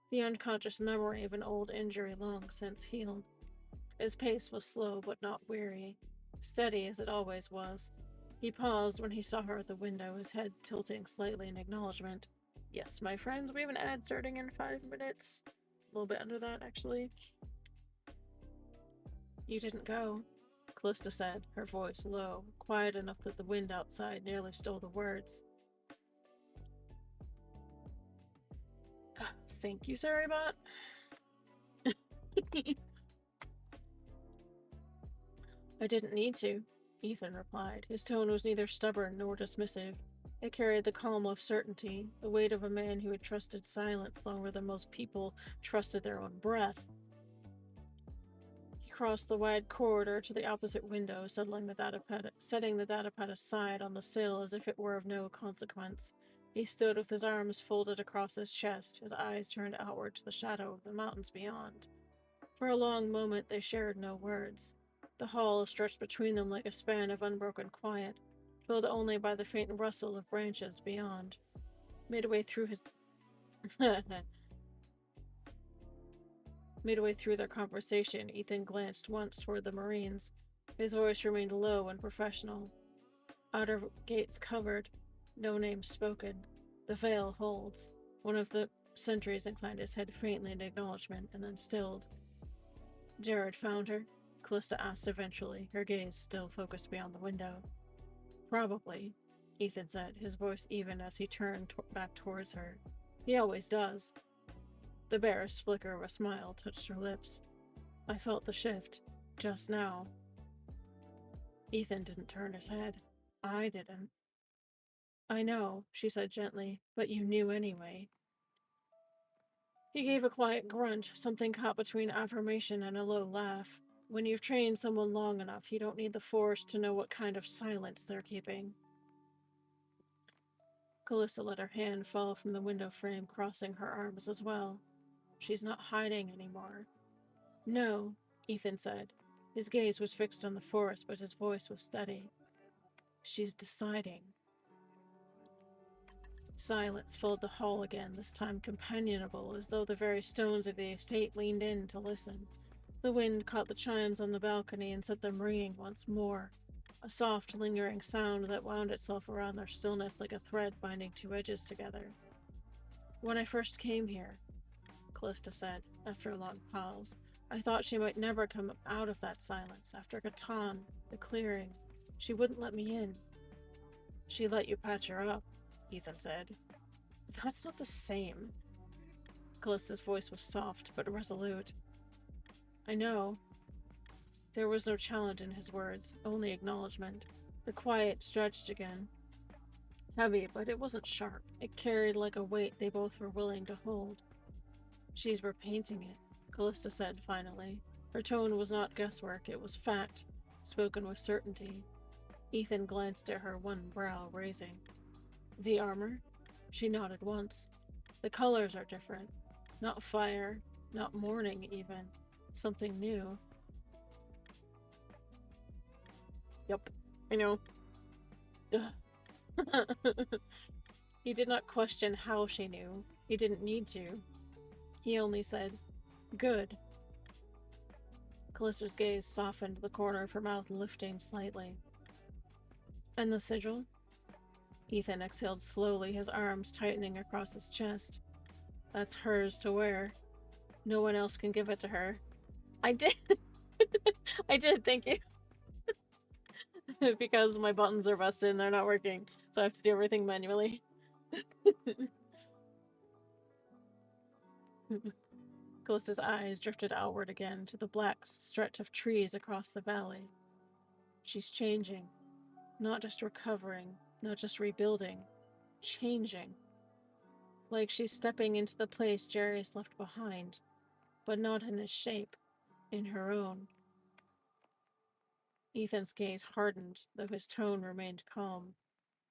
S1: The unconscious memory of an old injury long since healed. His pace was slow but not weary, steady as it always was. He paused when he saw her at the window, his head tilting slightly in acknowledgement. Yes, my friends, we have an ad starting in 5 minutes. A little bit under that, actually. You didn't go, Callista said, her voice low, quiet enough that the wind outside nearly stole the words. Thank you, Saribot. I didn't need to, Ethan replied. His tone was neither stubborn nor dismissive. It carried the calm of certainty, the weight of a man who had trusted silence longer than most people trusted their own breath. He crossed the wide corridor to the opposite window, setting the datapad aside on the sill as if it were of no consequence. He stood with his arms folded across his chest, his eyes turned outward to the shadow of the mountains beyond. For a long moment they shared no words. The hall stretched between them like a span of unbroken quiet, filled only by the faint rustle of branches beyond. Midway through their conversation, Ethan glanced once toward the Marines. His voice remained low and professional. Outer gates covered, no names spoken. The veil holds. One of the sentries inclined his head faintly in acknowledgement and then stilled. Jared found her? Callista asked eventually, her gaze still focused beyond the window. Probably, Ethan said, his voice even as he turned back towards her. He always does. The barest flicker of a smile touched her lips. I felt the shift, just now. Ethan didn't turn his head. I didn't. I know, she said gently, but you knew anyway. He gave a quiet grunt, something caught between affirmation and a low laugh. When you've trained someone long enough, you don't need the Force to know what kind of silence they're keeping. Callista let her hand fall from the window frame, crossing her arms as well. She's not hiding anymore. No, Ethan said. His gaze was fixed on the forest, but his voice was steady. She's deciding. Silence filled the hall again, this time companionable, as though the very stones of the estate leaned in to listen. The wind caught the chimes on the balcony and set them ringing once more, a soft, lingering sound that wound itself around their stillness like a thread binding two edges together. When I first came here, Callista said, after a long pause, I thought she might never come out of that silence. After Catan, the clearing, she wouldn't let me in. She let you patch her up, Ethan said. That's not the same. Callista's voice was soft but resolute. I know. There was no challenge in his words, only acknowledgement. The quiet stretched again. Heavy, but it wasn't sharp. It carried like a weight they both were willing to hold. She's repainting it, Callista said finally. Her tone was not guesswork, it was fact, spoken with certainty. Ethan glanced at her, one brow raising. The armor? She nodded once. The colors are different. Not fire, not morning even. Something new. Yup, I know. He did not question how she knew. He didn't need to. He only said, good. Callista's gaze softened, the corner of her mouth lifting slightly. And the sigil? Ethan exhaled slowly, his arms tightening across his chest. That's hers to wear. No one else can give it to her. I did! I did, thank you. Because my buttons are busted and they're not working, so I have to do everything manually. Callista's eyes drifted outward again to the black stretch of trees across the valley. She's changing. Not just recovering, not just rebuilding. Changing. Like she's stepping into the place Jarius left behind, but not in his shape, in her own. Ethan's gaze hardened, though his tone remained calm.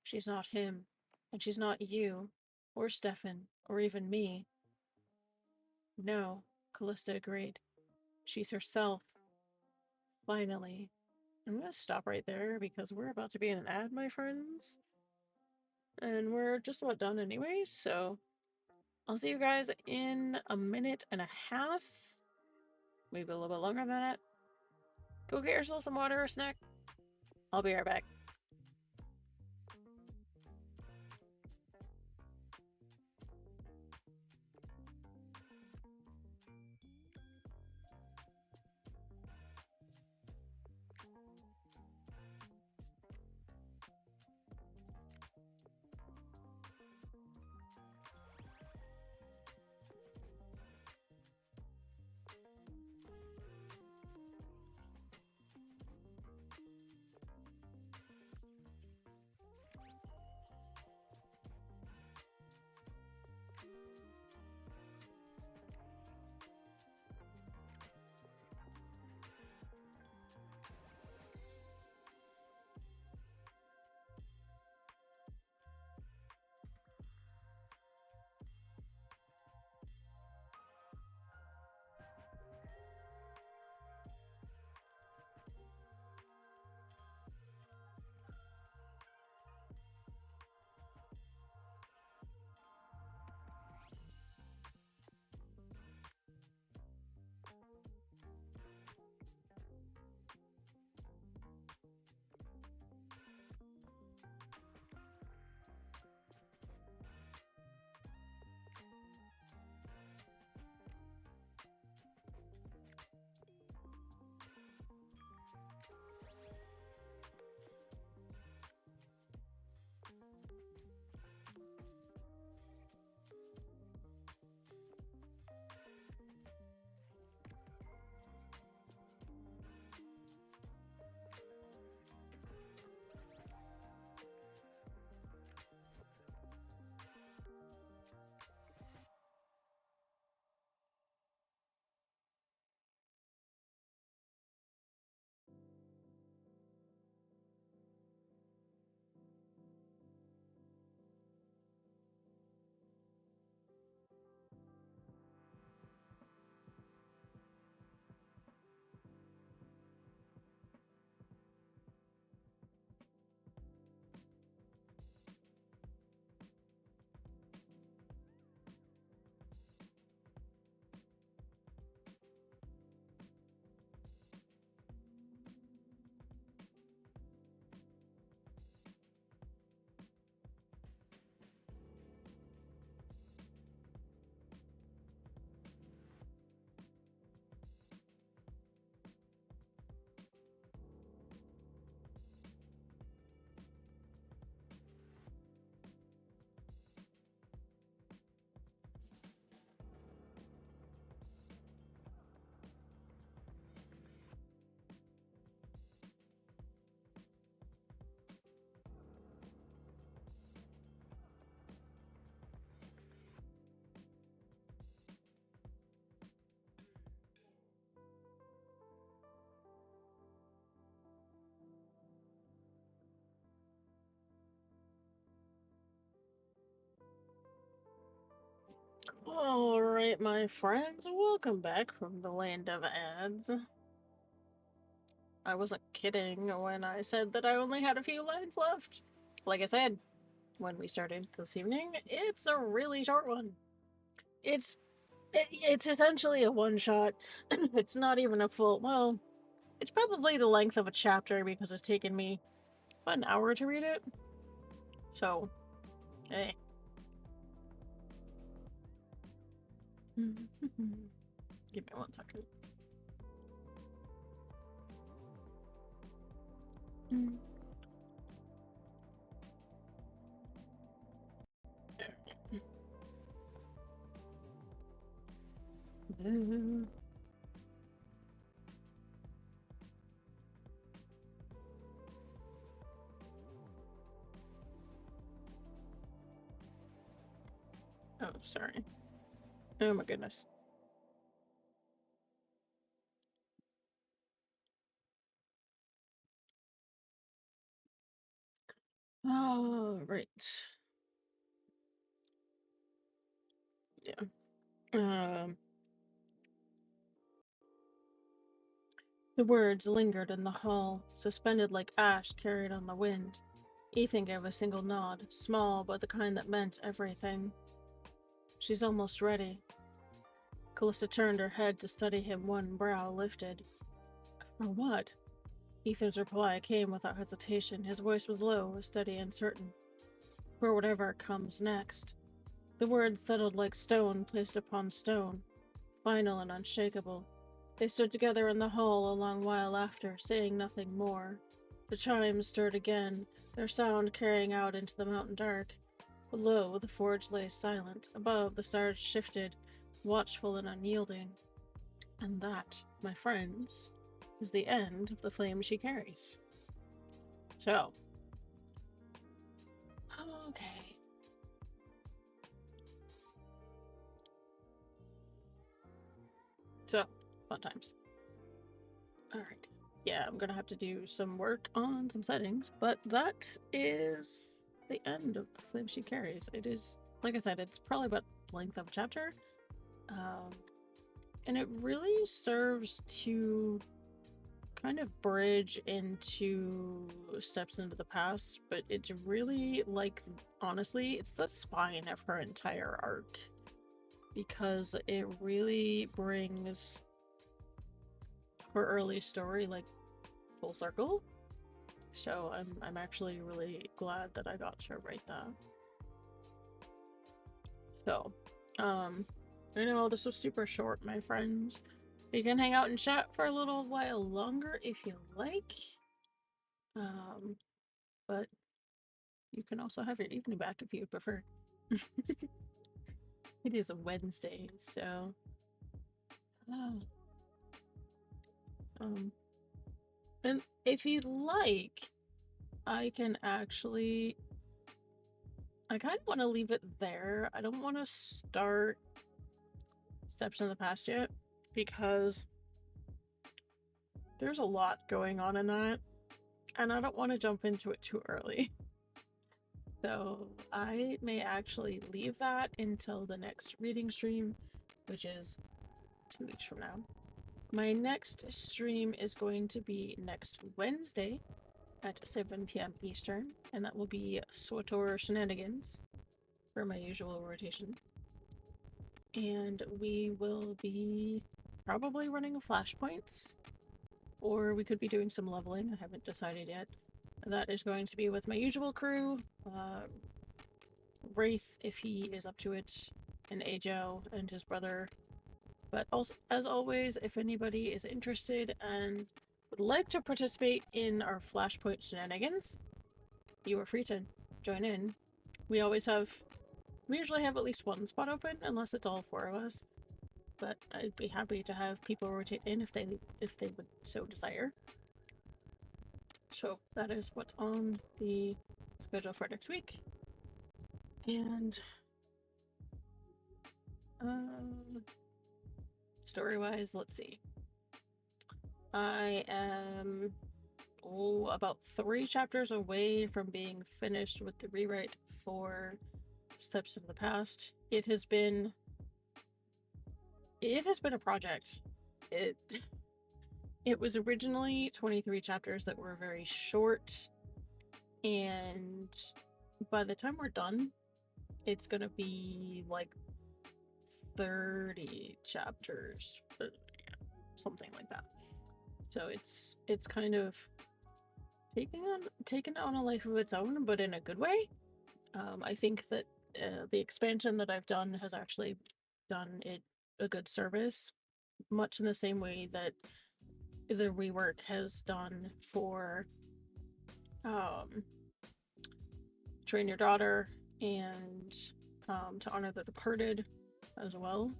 S1: She's not him, and she's not you, or Stefan, or even me. No, Callista agreed. She's herself. Finally. I'm gonna stop right there because we're about to be in an ad, my friends. And we're just about done anyway, so I'll see you guys in a minute and a half. Maybe a little bit longer than that. Go get yourself some water or snack. I'll be right back. Alright, my friends, welcome back from the land of ads. I wasn't kidding when I said that I only had a few lines left. Like I said, when we started this evening, it's a really short one. It's essentially a one-shot. It's not even a full, well, it's probably the length of a chapter because it's taken me about an hour to read it. So, hey. Give me 1 second. Oh, sorry. Oh my goodness. Oh, right. Yeah. The words lingered in the hall, suspended like ash carried on the wind. Ethan gave a single nod, small but the kind that meant everything. She's almost ready. Callista turned her head to study him, one brow lifted. For what? Ethan's reply came without hesitation. His voice was low, steady and certain. For whatever comes next. The words settled like stone placed upon stone, final and unshakable. They stood together in the hall a long while after, saying nothing more. The chimes stirred again, their sound carrying out into the mountain dark. Below, the forge lay silent. Above, the stars shifted, watchful and unyielding. And that, my friends, is the end of the flame she carries. So. Okay. So, fun times. Alright. Yeah, I'm gonna have to do some work on some settings, but that is the end of the flame she carries. It is, like I said, it's probably about the length of a chapter. And it really serves to kind of bridge into steps into the past, but it's really, like, honestly, it's the spine of her entire arc. Because it really brings her early story, like, full circle. So I'm actually really glad that I got to write that. So, I know this was super short, my friends. You can hang out and chat for a little while longer if you like. But you can also have your evening back if you prefer. It is a Wednesday, so. And if you'd like, I can actually. I kind of want to leave it there. I don't want to start Steps in the Past yet because there's a lot going on in that, and I don't want to jump into it too early. So I may actually leave that until the next reading stream, which is 2 weeks from now. My next stream is going to be next Wednesday at 7 p.m. Eastern, and that will be SWTOR Shenanigans for my usual rotation. And we will be probably running flashpoints, or we could be doing some leveling. I haven't decided yet. That is going to be with my usual crew, Wraith, if he is up to it, and Ajo and his brother. But also, as always, if anybody is interested and would like to participate in our Flashpoint shenanigans, you are free to join in. We usually have at least one spot open, unless it's all 4 of us. But I'd be happy to have people rotate in if they would so desire. So that is what's on the schedule for next week. And story-wise, let's see. I am about 3 chapters away from being finished with the rewrite for Steps in the Past. It has been It has been a project. It it was originally 23 chapters that were very short, and by the time we're done, it's gonna be like 30 chapters, something like that. So it's kind of taken on a life of its own, but in a good way. I think that the expansion that I've done has actually done it a good service, much in the same way that the rework has done for um, Train Your Daughter and To Honor the Departed as well.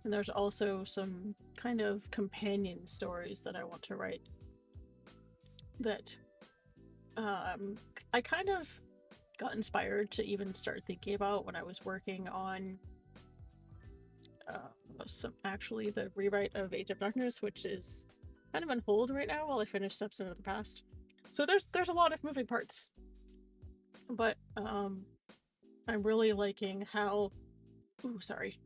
S1: And there's also some kind of companion stories that I want to write that I kind of got inspired to even start thinking about when I was working on actually the rewrite of Age of Darkness, which is kind of on hold right now while I finish Steps into the Past. So there's a lot of moving parts, but I'm really liking how. Ooh, sorry.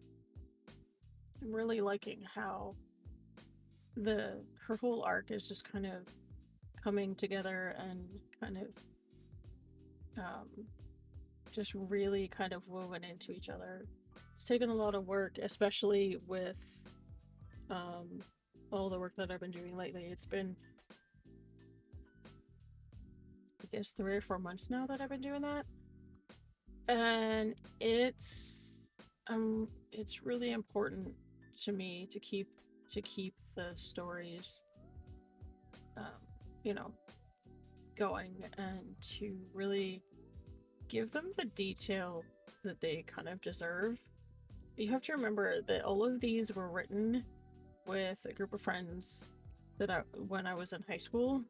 S1: I'm really liking how her whole arc is just kind of coming together and kind of just really kind of woven into each other. It's taken a lot of work, especially with all the work that I've been doing lately. It's been, I guess, 3 or 4 months now that I've been doing that, and it's really important to me to keep the stories, you know, going, and to really give them the detail that they kind of deserve. You have to remember that all of these were written with a group of friends when I was in high school.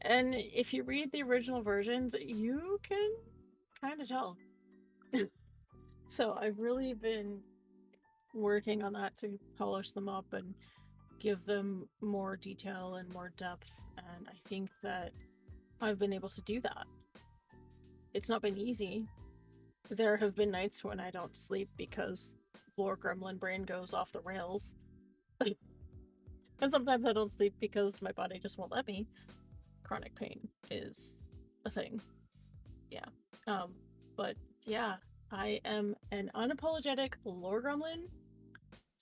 S1: And if you read the original versions, you can kind of tell. So I've really been working on that to polish them up and give them more detail and more depth, and I think that I've been able to do that. It's not been easy. There have been nights when I don't sleep because lore gremlin brain goes off the rails. And sometimes I don't sleep because my body just won't let me. Chronic pain is a thing. Yeah. But yeah, I am an unapologetic lore gremlin.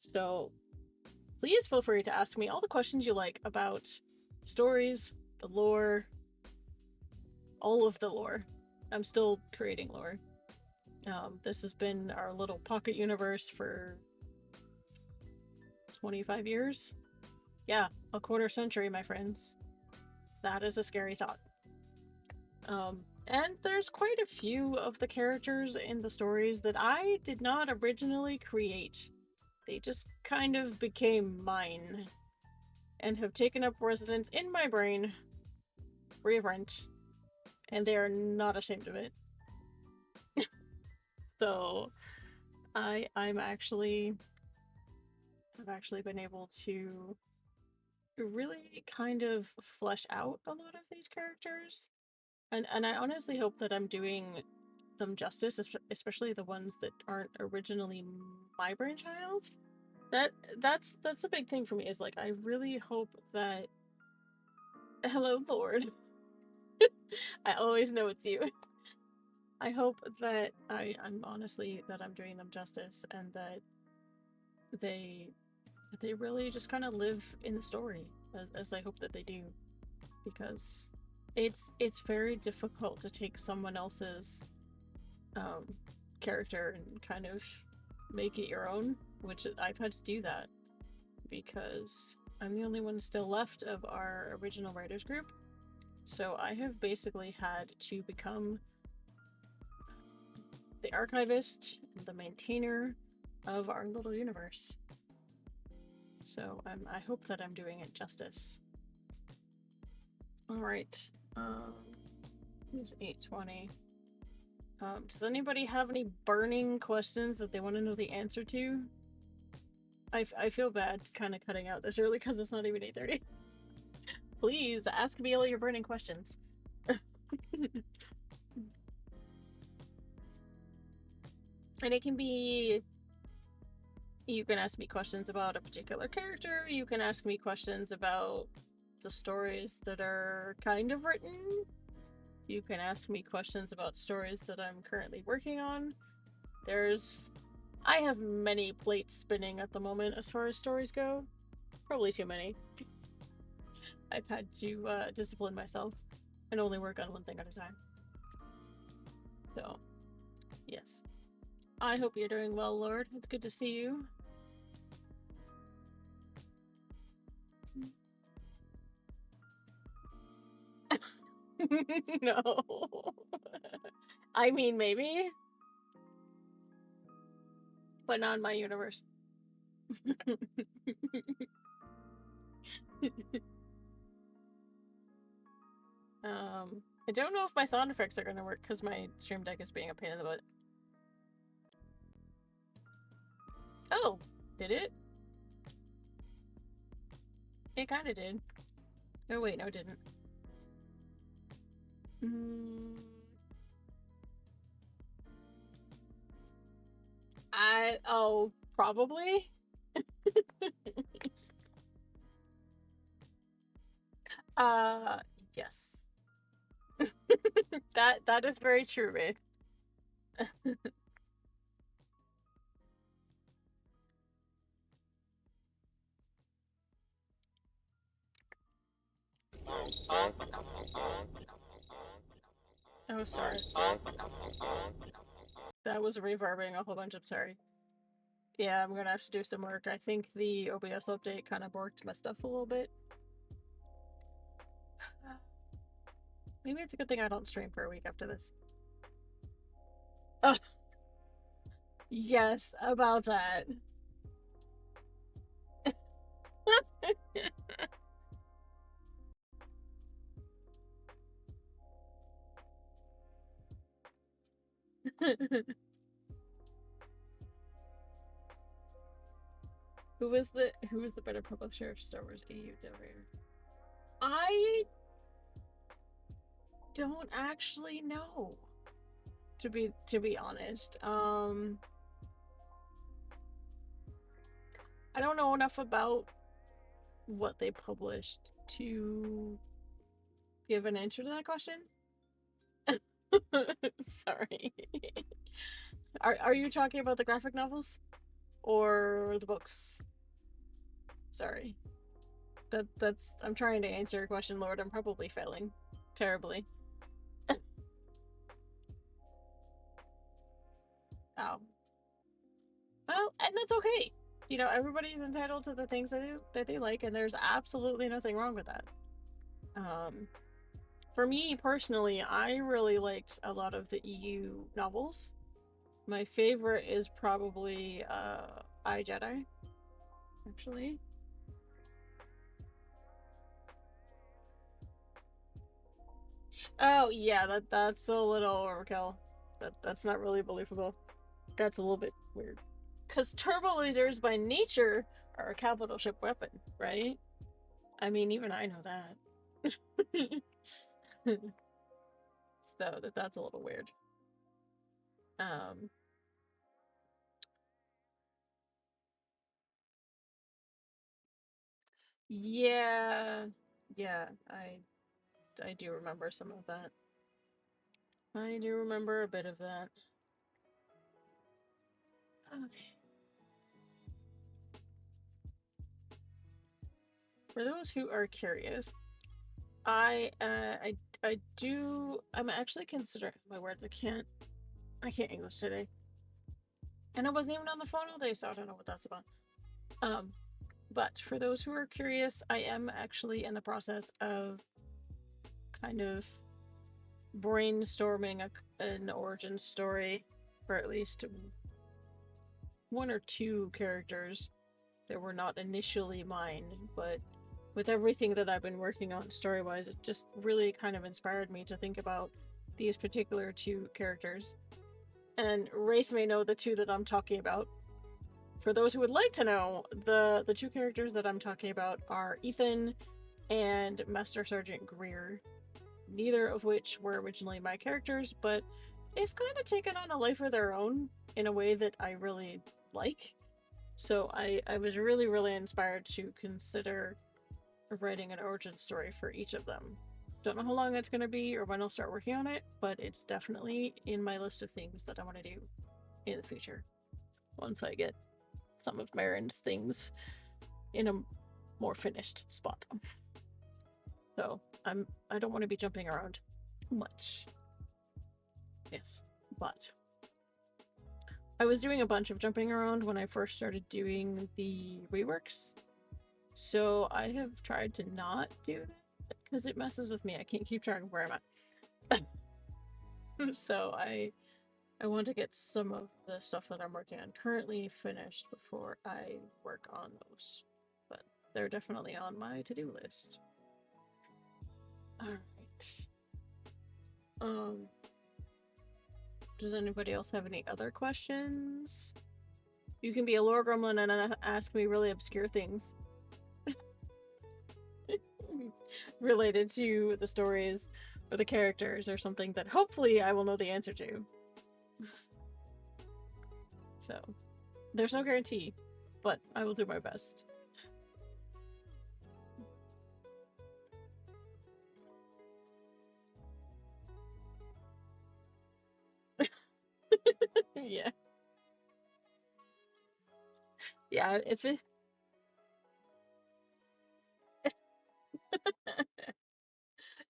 S1: So please feel free to ask me all the questions you like about stories, the lore, all of the lore. I'm still creating lore. This has been our little pocket universe for 25 years. Yeah, a quarter century, my friends. That is a scary thought. And there's quite a few of the characters in the stories that I did not originally create. They just kind of became mine and have taken up residence in my brain, free of rent, and they are not ashamed of it. So I've actually been able to really kind of flesh out a lot of these characters, and I honestly hope that I'm doing them justice, especially the ones that aren't originally my brainchild. That's a big thing for me, is like, I really hope that, hello Lord, I always know it's you. I hope that I'm honestly, that I'm doing them justice, and that they really just kind of live in the story as I hope that they do, because it's very difficult to take someone else's character and kind of make it your own, which I've had to do that because I'm the only one still left of our original writers group. So I have basically had to become the archivist, the maintainer of our little universe. So I hope that I'm doing it justice. Alright, it's 8:20. Does anybody have any burning questions that they want to know the answer to? I feel bad kind of cutting out this early because it's not even 8:30. Please ask me all your burning questions. And it can be You can ask me questions about a particular character, you can ask me questions about the stories that are kind of written, you can ask me questions about stories that I'm currently working on. I have many plates spinning at the moment as far as stories go. Probably too many. I've had to discipline myself and only work on one thing at a time. So, yes. I hope you're doing well, Lord. It's good to see you. No. I mean, maybe. But not in my universe. I don't know if my sound effects are gonna work because my stream deck is being a pain in the butt. Oh, did it? It kinda did. Oh wait, no it didn't. Probably? Yes. That is very true, Wraith. Oh, sorry. That was reverbing a whole bunch, I'm sorry. Yeah, I'm gonna have to do some work. I think the OBS update kind of borked my stuff a little bit. Maybe it's a good thing I don't stream for a week after this. Oh. Yes, about that. Who was the better publisher of Star Wars AUW? I don't actually know. To be honest. I don't know enough about what they published to give an answer to that question. Sorry. Are you talking about the graphic novels? Or the books? Sorry. That's I'm trying to answer your question, Lord. I'm probably failing. Terribly. Oh. Well, and that's okay. You know, everybody's entitled to the things that they like, and there's absolutely nothing wrong with that. For me personally, I really liked a lot of the EU novels. My favorite is probably I, Jedi, actually. Oh yeah, that's a little overkill. That's not really believable. That's a little bit weird. Because turbo lasers by nature are a capital ship weapon, right? I mean, even I know that. So that's a little weird. Yeah, yeah, I do remember some of that. I do remember a bit of that. Okay. For those who are curious, I do. I'm actually considering my words. I can't English today, and I wasn't even on the phone all day, so I don't know what that's about. But for those who are curious, I am actually in the process of kind of brainstorming an origin story for at least one or two characters that were not initially mine, but with everything that I've been working on story-wise, it just really kind of inspired me to think about these particular two characters. And Wraith may know the two that I'm talking about. For those who would like to know, the two characters that I'm talking about are Ethan and Master Sergeant Greer, neither of which were originally my characters, but they've kind of taken on a life of their own in a way that I really like. So I was really, really inspired to consider writing an origin story for each of them. Don't know how long that's going to be or when I'll start working on it, but it's definitely in my list of things that I want to do in the future once I get some of Marin's things in a more finished spot. So I don't want to be jumping around too much. Yes, but I was doing a bunch of jumping around when I first started doing the reworks. So I have tried to not do that because it messes with me. I can't keep track of where I'm at. So I want to get some of the stuff that I'm working on currently finished before I work on those. But they're definitely on my to-do list. Alright. Does anybody else have any other questions? You can be a lore gremlin and ask me really obscure things. Related to the stories or the characters or something that hopefully I will know the answer to. So, there's no guarantee, but I will do my best. Yeah. Yeah, if it...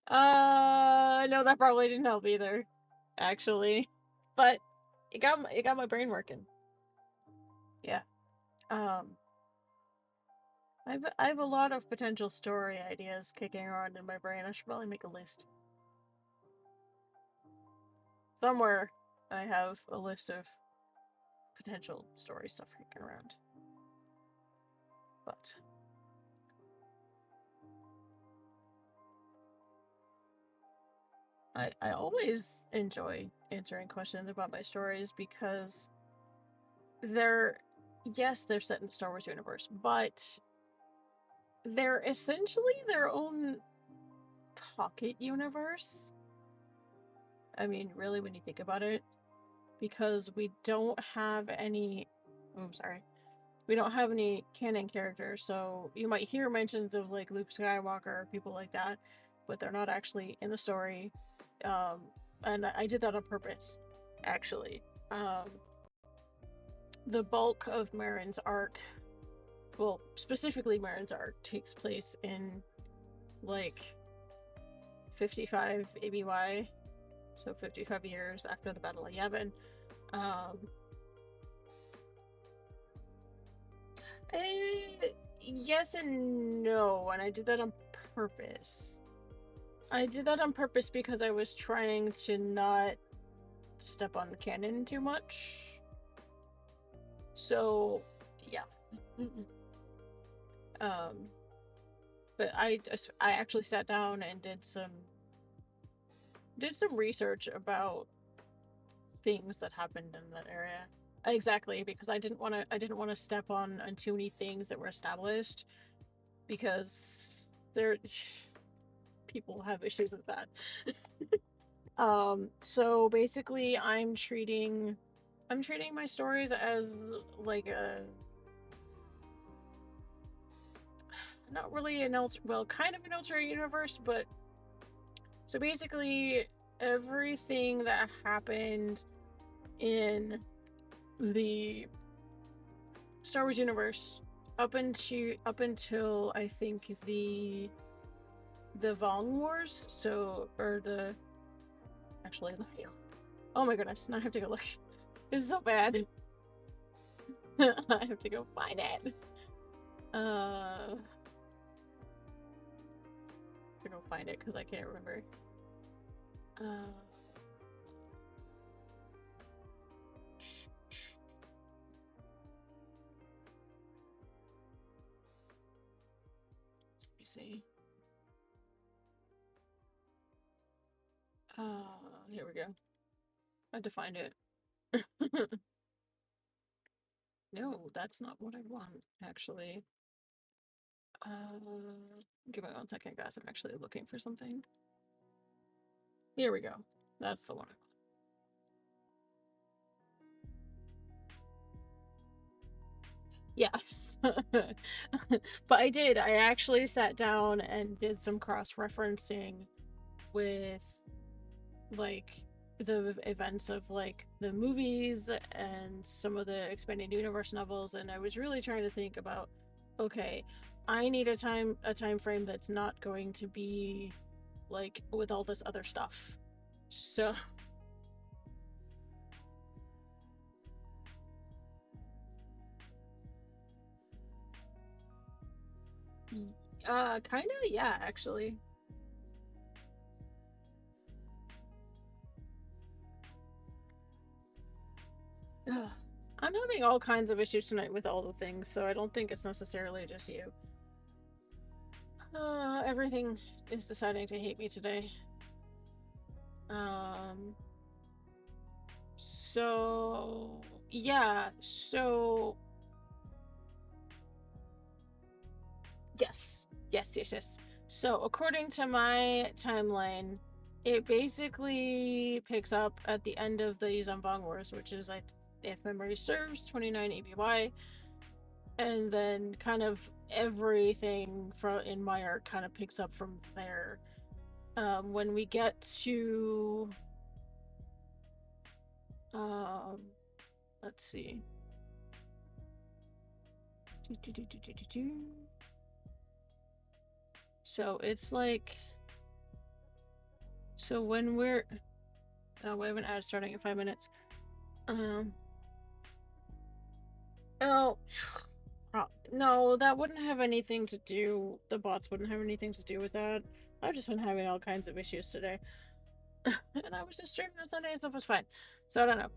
S1: no, that probably didn't help either, actually. But it got my brain working. Yeah. I have a lot of potential story ideas kicking around in my brain. I should probably make a list. Somewhere I have a list of potential story stuff kicking around. But I always enjoy answering questions about my stories because they're set in the Star Wars universe, but they're essentially their own pocket universe. I mean, really, when you think about it, because we don't have any... Oh, sorry. We don't have any canon characters, so you might hear mentions of, like, Luke Skywalker or people like that, but they're not actually in the story. And I did that on purpose, actually. The bulk of Marin's arc, well, specifically Marin's arc, takes place in, like, 55 ABY, so 55 years after the Battle of Yavin. Yes and no, and I did that on purpose. I did that on purpose because I was trying to not step on the canon too much. So, yeah. But I actually sat down and did some research about things that happened in that area. Exactly, because I didn't want to step on too many things that were established, because people have issues with that. So basically I'm treating my stories as like a... not really an kind of an alternate universe, but so basically everything that happened in the Star Wars universe up until I think the Vong Wars, actually, oh my goodness, now I have to go look. This is so bad. I have to go find it. To go find it because I can't remember. Let me see. Here we go. I had to find it. No, that's not what I want, actually. Give me 1 second, guys. I'm actually looking for something. Here we go. That's the one. Yes. But I actually sat down and did some cross-referencing with, like, the events of, like, the movies and some of the expanded universe novels, and I was really trying to think about, okay, I need a time frame that's not going to be, like, with all this other stuff. So, kind of, yeah, actually. Ugh. I'm having all kinds of issues tonight with all the things, so I don't think it's necessarily just you. Everything is deciding to hate me today. Um, so, yeah, so, yes. So, according to my timeline, it basically picks up at the end of the Yuzhanvong Wars, which is, if memory serves, 29 ABY, and then kind of everything from in my arc kind of picks up from there. When we get to um, let's see. So it's like, so when we're, oh, we have an ad starting in 5 minutes. Um, oh, no, that wouldn't have anything to do. The bots wouldn't have anything to do with that. I've just been having all kinds of issues today, and I was just streaming on Sunday and stuff was fine. So I don't know.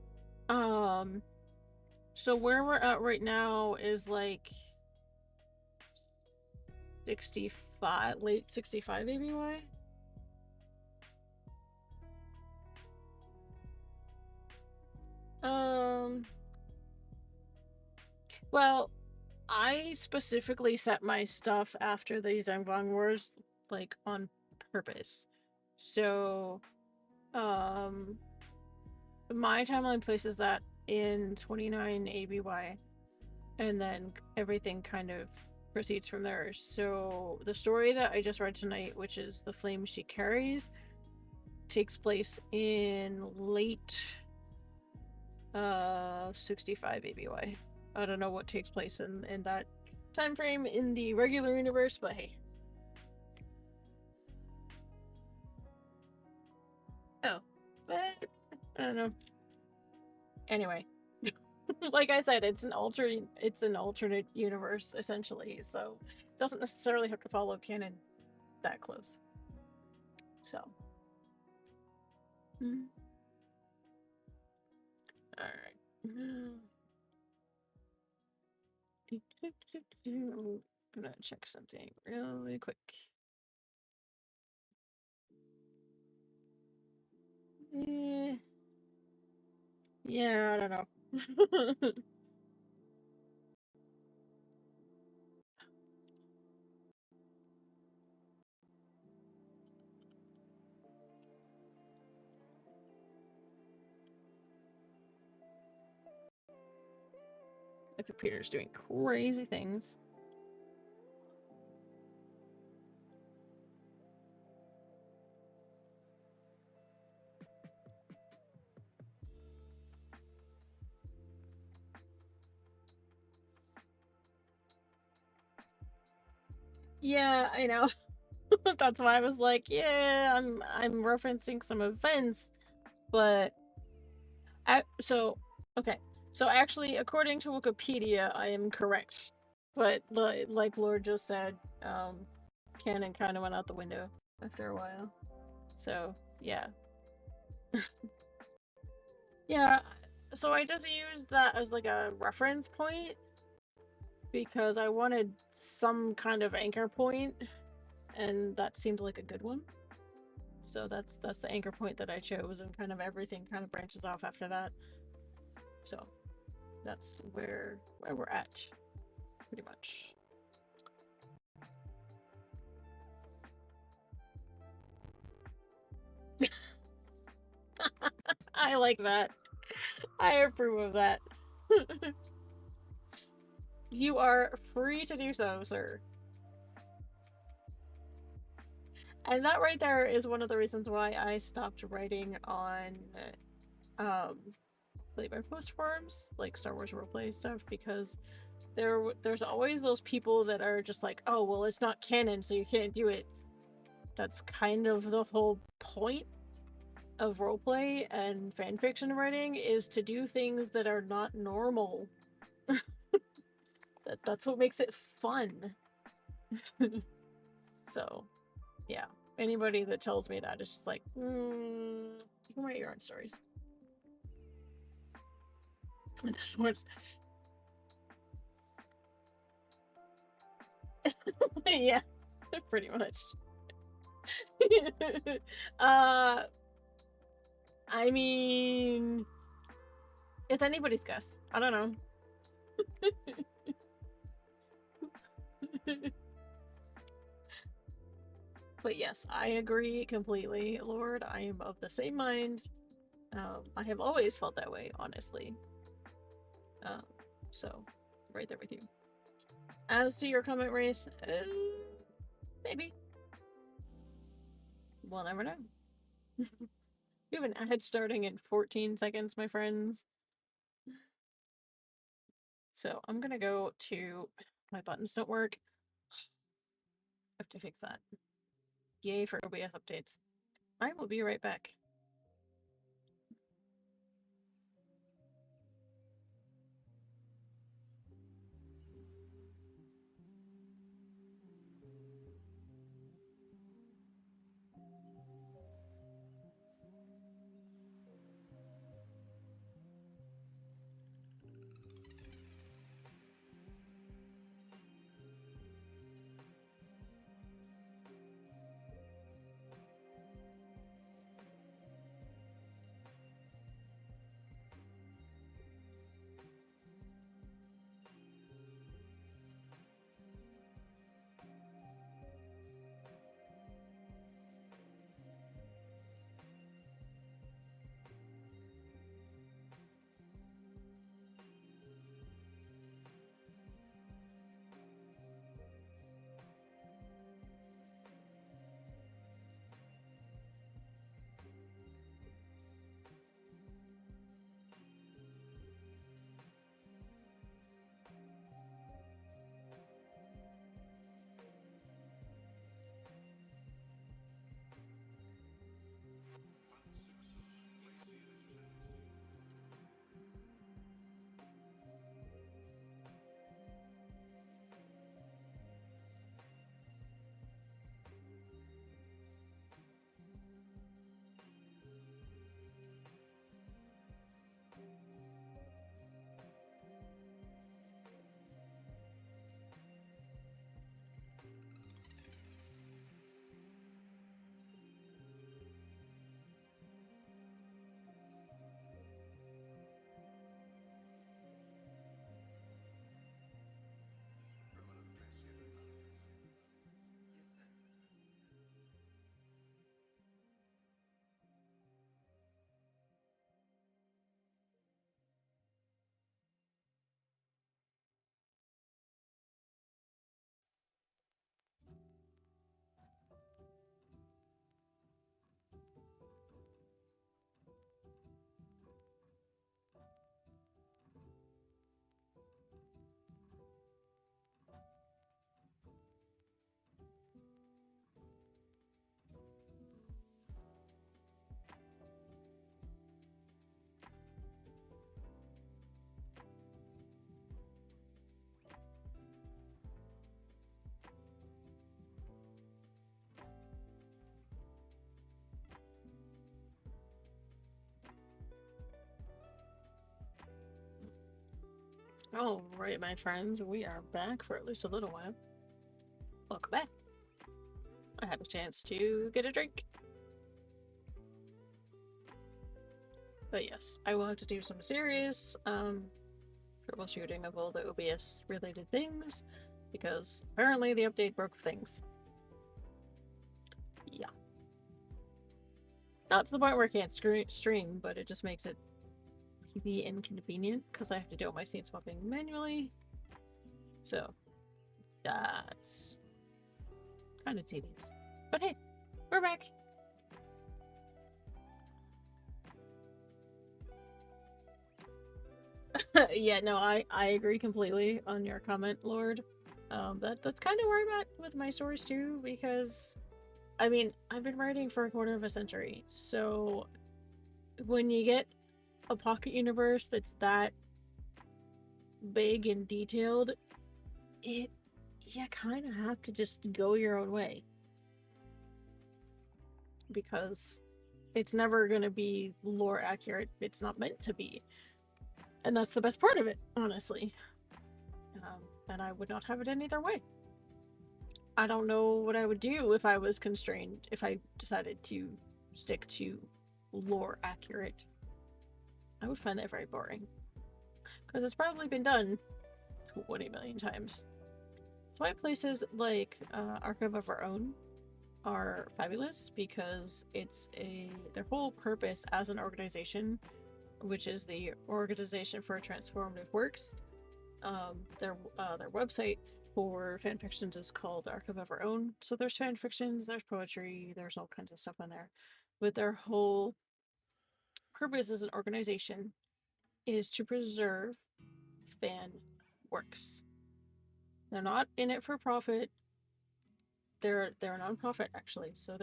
S1: So where we're at right now is like 65, late 65 ABY. Well, I specifically set my stuff after the Zhangbang Wars, like, on purpose. So, um, my timeline places that in 29 ABY, and then everything kind of proceeds from there. So, the story that I just read tonight, which is The Flame She Carries, takes place in late 65 ABY. I don't know what takes place in that time frame in the regular universe, but hey. Oh, but I don't know. Anyway, like I said, it's an alternate universe essentially, so it doesn't necessarily have to follow canon that close. So, all right. I'm gonna check something really quick. Yeah, I don't know. The computer's doing crazy things. Yeah, I know. That's why I was like, yeah, I'm referencing some events, but so okay. So actually, according to Wikipedia, I am correct. But like Lord just said, canon kind of went out the window after a while. So yeah, yeah. So I just used that as like a reference point because I wanted some kind of anchor point, and that seemed like a good one. So that's the anchor point that I chose, and kind of everything kind of branches off after that. So that's where we're at, pretty much. I like that. I approve of that. You are free to do so, sir. And that right there is one of the reasons why I stopped writing on like my post forums, like Star Wars roleplay stuff, because there's always those people that are just like, oh well, it's not canon, so you can't do it. That's kind of the whole point of roleplay and fanfiction writing, is to do things that are not normal. That's what makes it fun. So, yeah. Anybody that tells me that is just like, you can write your own stories. That's what's... yeah, pretty much. I mean, it's anybody's guess. I don't know. But yes, I agree completely, Lord. I am of the same mind. I have always felt that way, honestly. So, right there with you. As to your comment, Wraith, maybe. We'll never know. We have an ad starting in 14 seconds, my friends. So I'm gonna go to... My buttons don't work. I have to fix that. Yay for OBS updates. I will be right back. Alright, my friends, we are back for at least a little while. Welcome back. I had a chance to get a drink. But yes, I will have to do some serious troubleshooting of all the OBS related things, because apparently the update broke things. Yeah. Not to the point where I can't stream, but it just makes it really inconvenient, because I have to do all my scene swapping manually. So that's kind of tedious. But hey, we're back. Yeah, no, I agree completely on your comment, Lord. That's kind of where I'm at with my stories too, because I mean, I've been writing for a quarter of a century, so when you get a pocket universe that's that big and detailed, it you kind of have to just go your own way, because it's never gonna be lore accurate. It's not meant to be, and that's the best part of it, honestly. And I would not have it any other way. I don't know what I would do if I was constrained, if I decided to stick to lore accurate. I would find that very boring. Because it's probably been done 20 million times. That's why places like Archive of Our Own are fabulous, because their whole purpose as an organization, which is the Organization for Transformative Works, their website for fanfictions is called Archive of Our Own. So there's fanfictions, there's poetry, there's all kinds of stuff on there. But their whole purpose as an organization is to preserve fan works. They're not in it for profit. They're a nonprofit, actually. So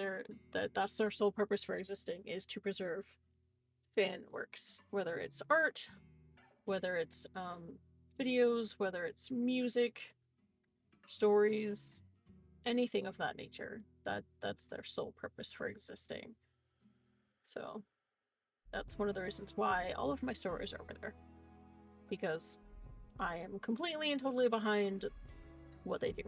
S1: that's their sole purpose for existing, is to preserve fan works, whether it's art, whether it's videos, whether it's music, stories, anything of that nature. That's their sole purpose for existing. So that's one of the reasons why all of my stories are over there, because I am completely and totally behind what they do.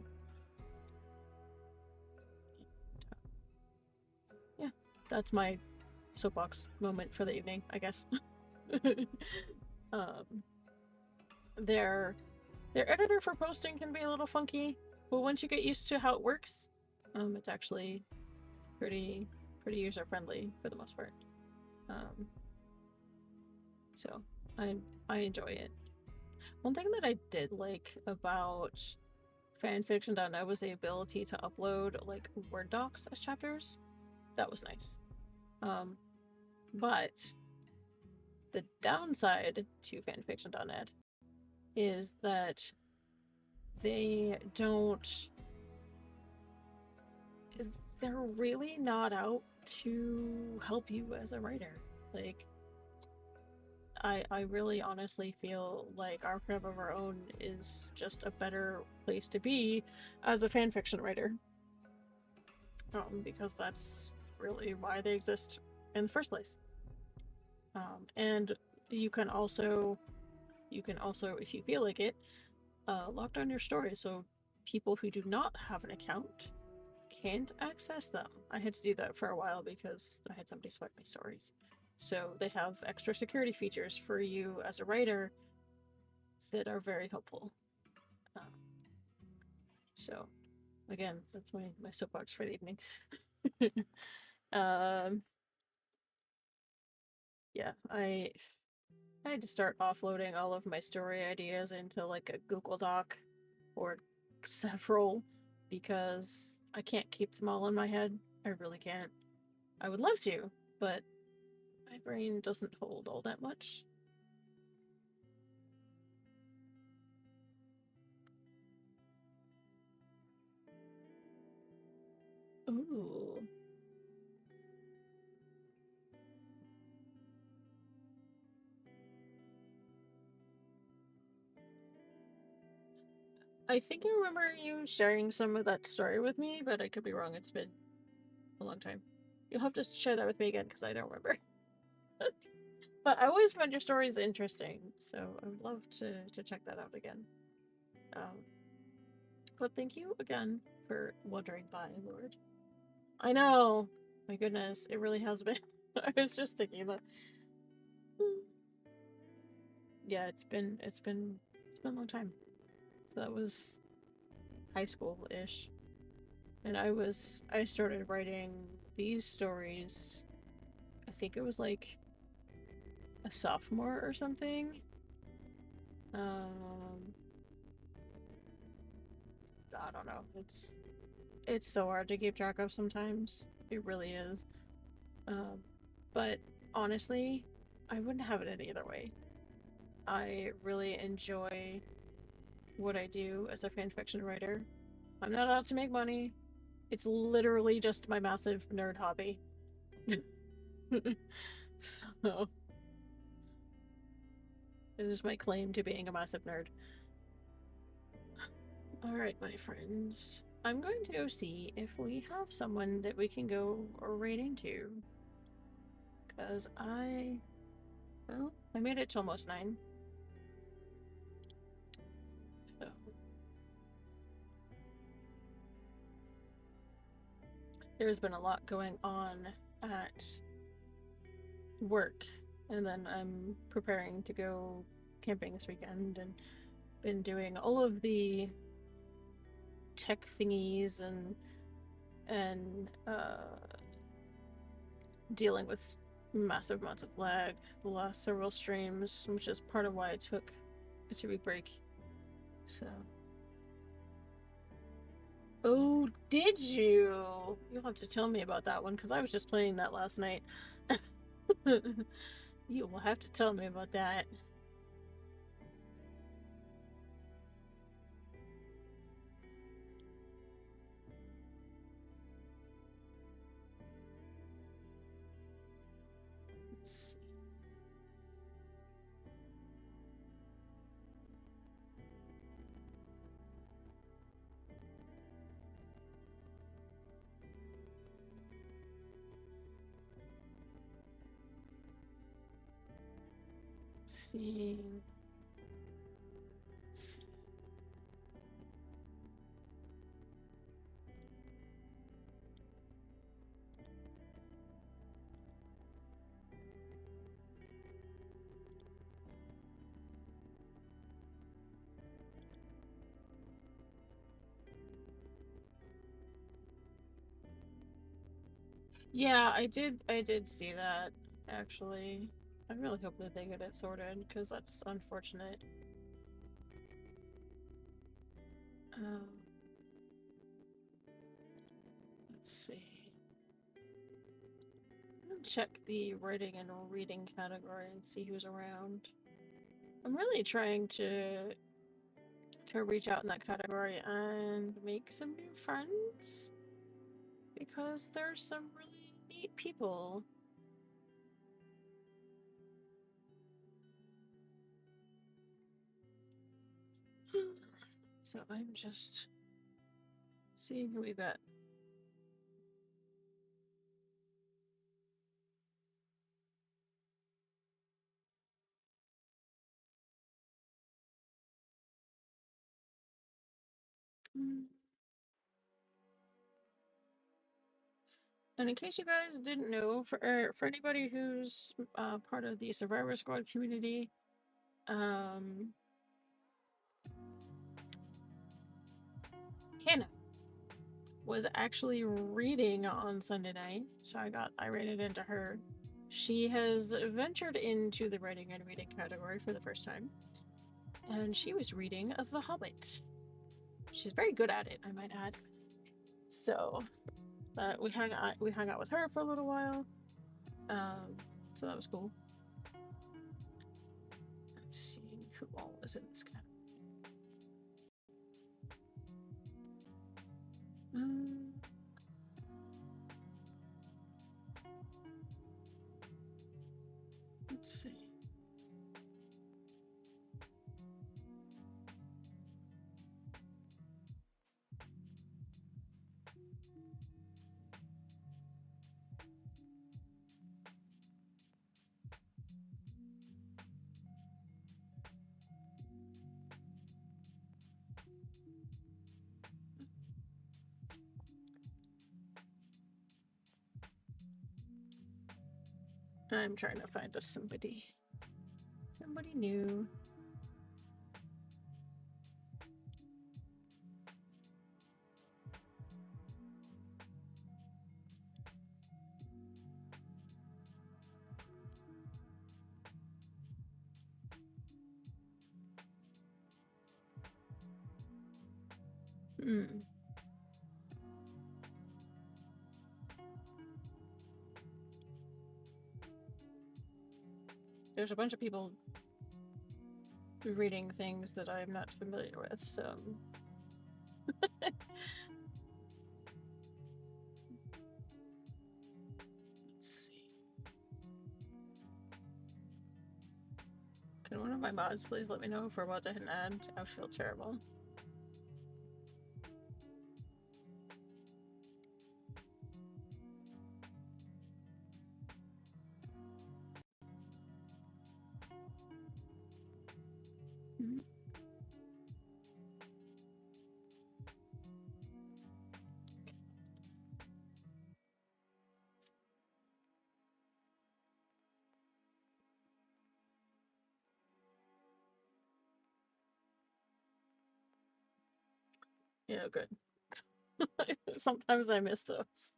S1: Yeah, that's my soapbox moment for the evening, I guess. um, their editor for posting can be a little funky, but once you get used to how it works, it's actually pretty user friendly for the most part. So I enjoy it. One thing that I did like about fanfiction.net was the ability to upload like Word docs as chapters. That was nice. But the downside to fanfiction.net is that they're really not out to help you as a writer. Like, I really honestly feel like Archive of Our Own is just a better place to be as a fanfiction writer. Because that's really why they exist in the first place. And you can also, if you feel like it, lock down your stories so people who do not have an account can't access them. I had to do that for a while because I had somebody swipe my stories. So they have extra security features for you as a writer that are very helpful. So again, that's my soapbox for the evening. Yeah, I had to start offloading all of my story ideas into like a Google Doc or several, because I can't keep them all in my head. I really can't. I would love to, but my brain doesn't hold all that much. Ooh. I think I remember you sharing some of that story with me, but I could be wrong. It's been a long time. You'll have to share that with me again, because I don't remember. But I always find your stories interesting, so I would love to check that out again. But thank you again for wandering by, Lord. I know! My goodness, it really has been. I was just thinking that. Yeah, it's been a long time. So that was high school-ish. And I started writing these stories, I think it was like a sophomore or something. I don't know. It's so hard to keep track of sometimes. It really is. Um, but honestly, I wouldn't have it any other way. I really enjoy what I do as a fanfiction writer. I'm not out to make money. It's literally just my massive nerd hobby. So, it is my claim to being a massive nerd. Alright, my friends. I'm going to go see if we have someone that we can go raid into. Because well, I made it to almost 9. So, there's been a lot going on at work. And then I'm preparing to go camping this weekend and been doing all of the tech thingies and dealing with massive amounts of lag the last several streams, which is part of why I took a 2-week break. So. Oh, did you? You'll have to tell me about that one because I was just playing that last night. You will have to tell me about that. Let's see. See. Yeah, I did see that, actually. I really hope that they get it sorted, because that's unfortunate. Um, let's see. I'm gonna check the writing and reading category and see who's around. I'm really trying to reach out in that category and make some new friends, because there's some really neat people. So I'm just seeing who we got. And in case you guys didn't know, for anybody who's part of the Survivor Squad community, Hannah was actually reading on Sunday night, so I ran it into her. She has ventured into the writing and reading category for the first time, and she was reading The Hobbit. She's very good at it, I might add. So we hung out with her for a little while. So that was cool. I'm seeing who all was in this category. Let's see. I'm trying to find us somebody new. Hmm. There's a bunch of people reading things that I'm not familiar with, so. Let's see. Can one of my mods please let me know if we're about to hit an ad? I feel terrible. Mm-hmm. Yeah, good. Sometimes I miss those.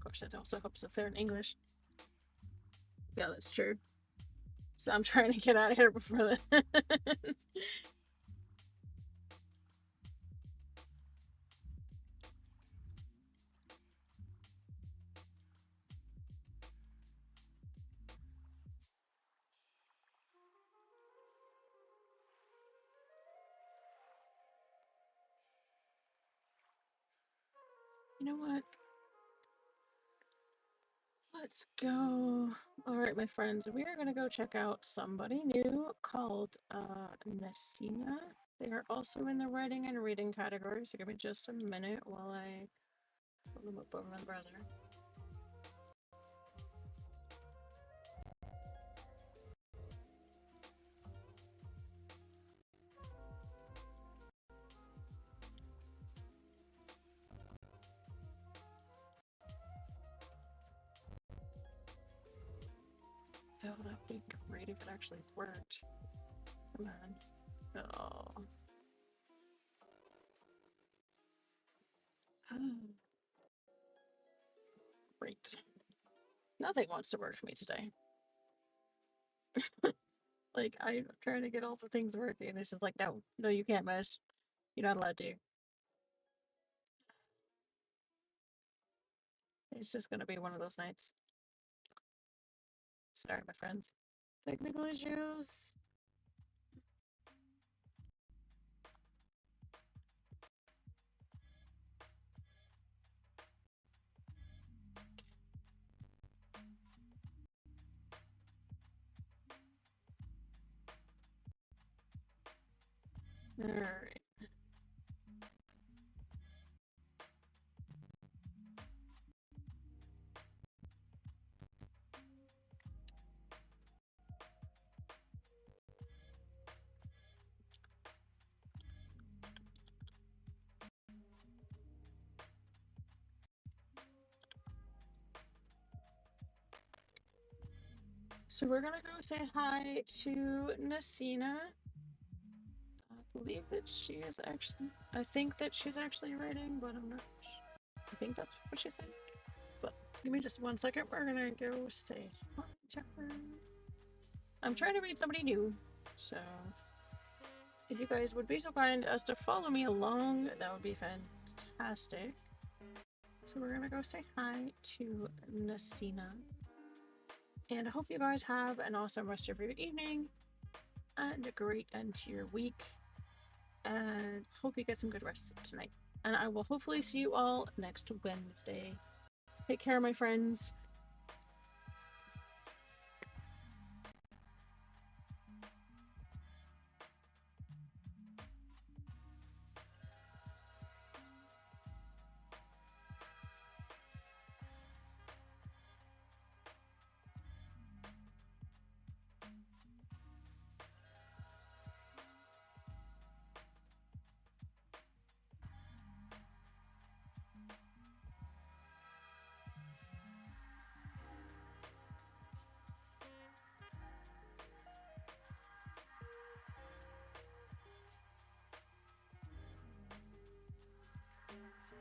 S1: Of course, it also helps if they're in English. Yeah, that's true. So I'm trying to get out of here before that. You know what? Let's go. Alright, my friends, we are gonna go check out somebody new called Messina. They are also in the writing and reading category, so give me just a minute while I pull them up over my browser. Oh, that would be great if it actually worked. Come on. Oh. Great. Nothing wants to work for me today. Like, I'm trying to get all the things working, and it's just like, no, no, you can't mesh. You're not allowed to. It's just gonna be one of those nights. Sorry, my friends. Technical issues. Alright. So we're gonna go say hi to Nasina. I believe that she is actually. I think that she's actually writing, but I'm not. I think that's what she said. But give me just 1 second. We're gonna go say hi to her. I'm trying to read somebody new, so if you guys would be so kind as to follow me along, that would be fantastic. So we're gonna go say hi to Nasina. And I hope you guys have an awesome rest of your evening. and a great end to your week. And hope you get some good rest tonight. And I will hopefully see you all next Wednesday. Take care, my friends.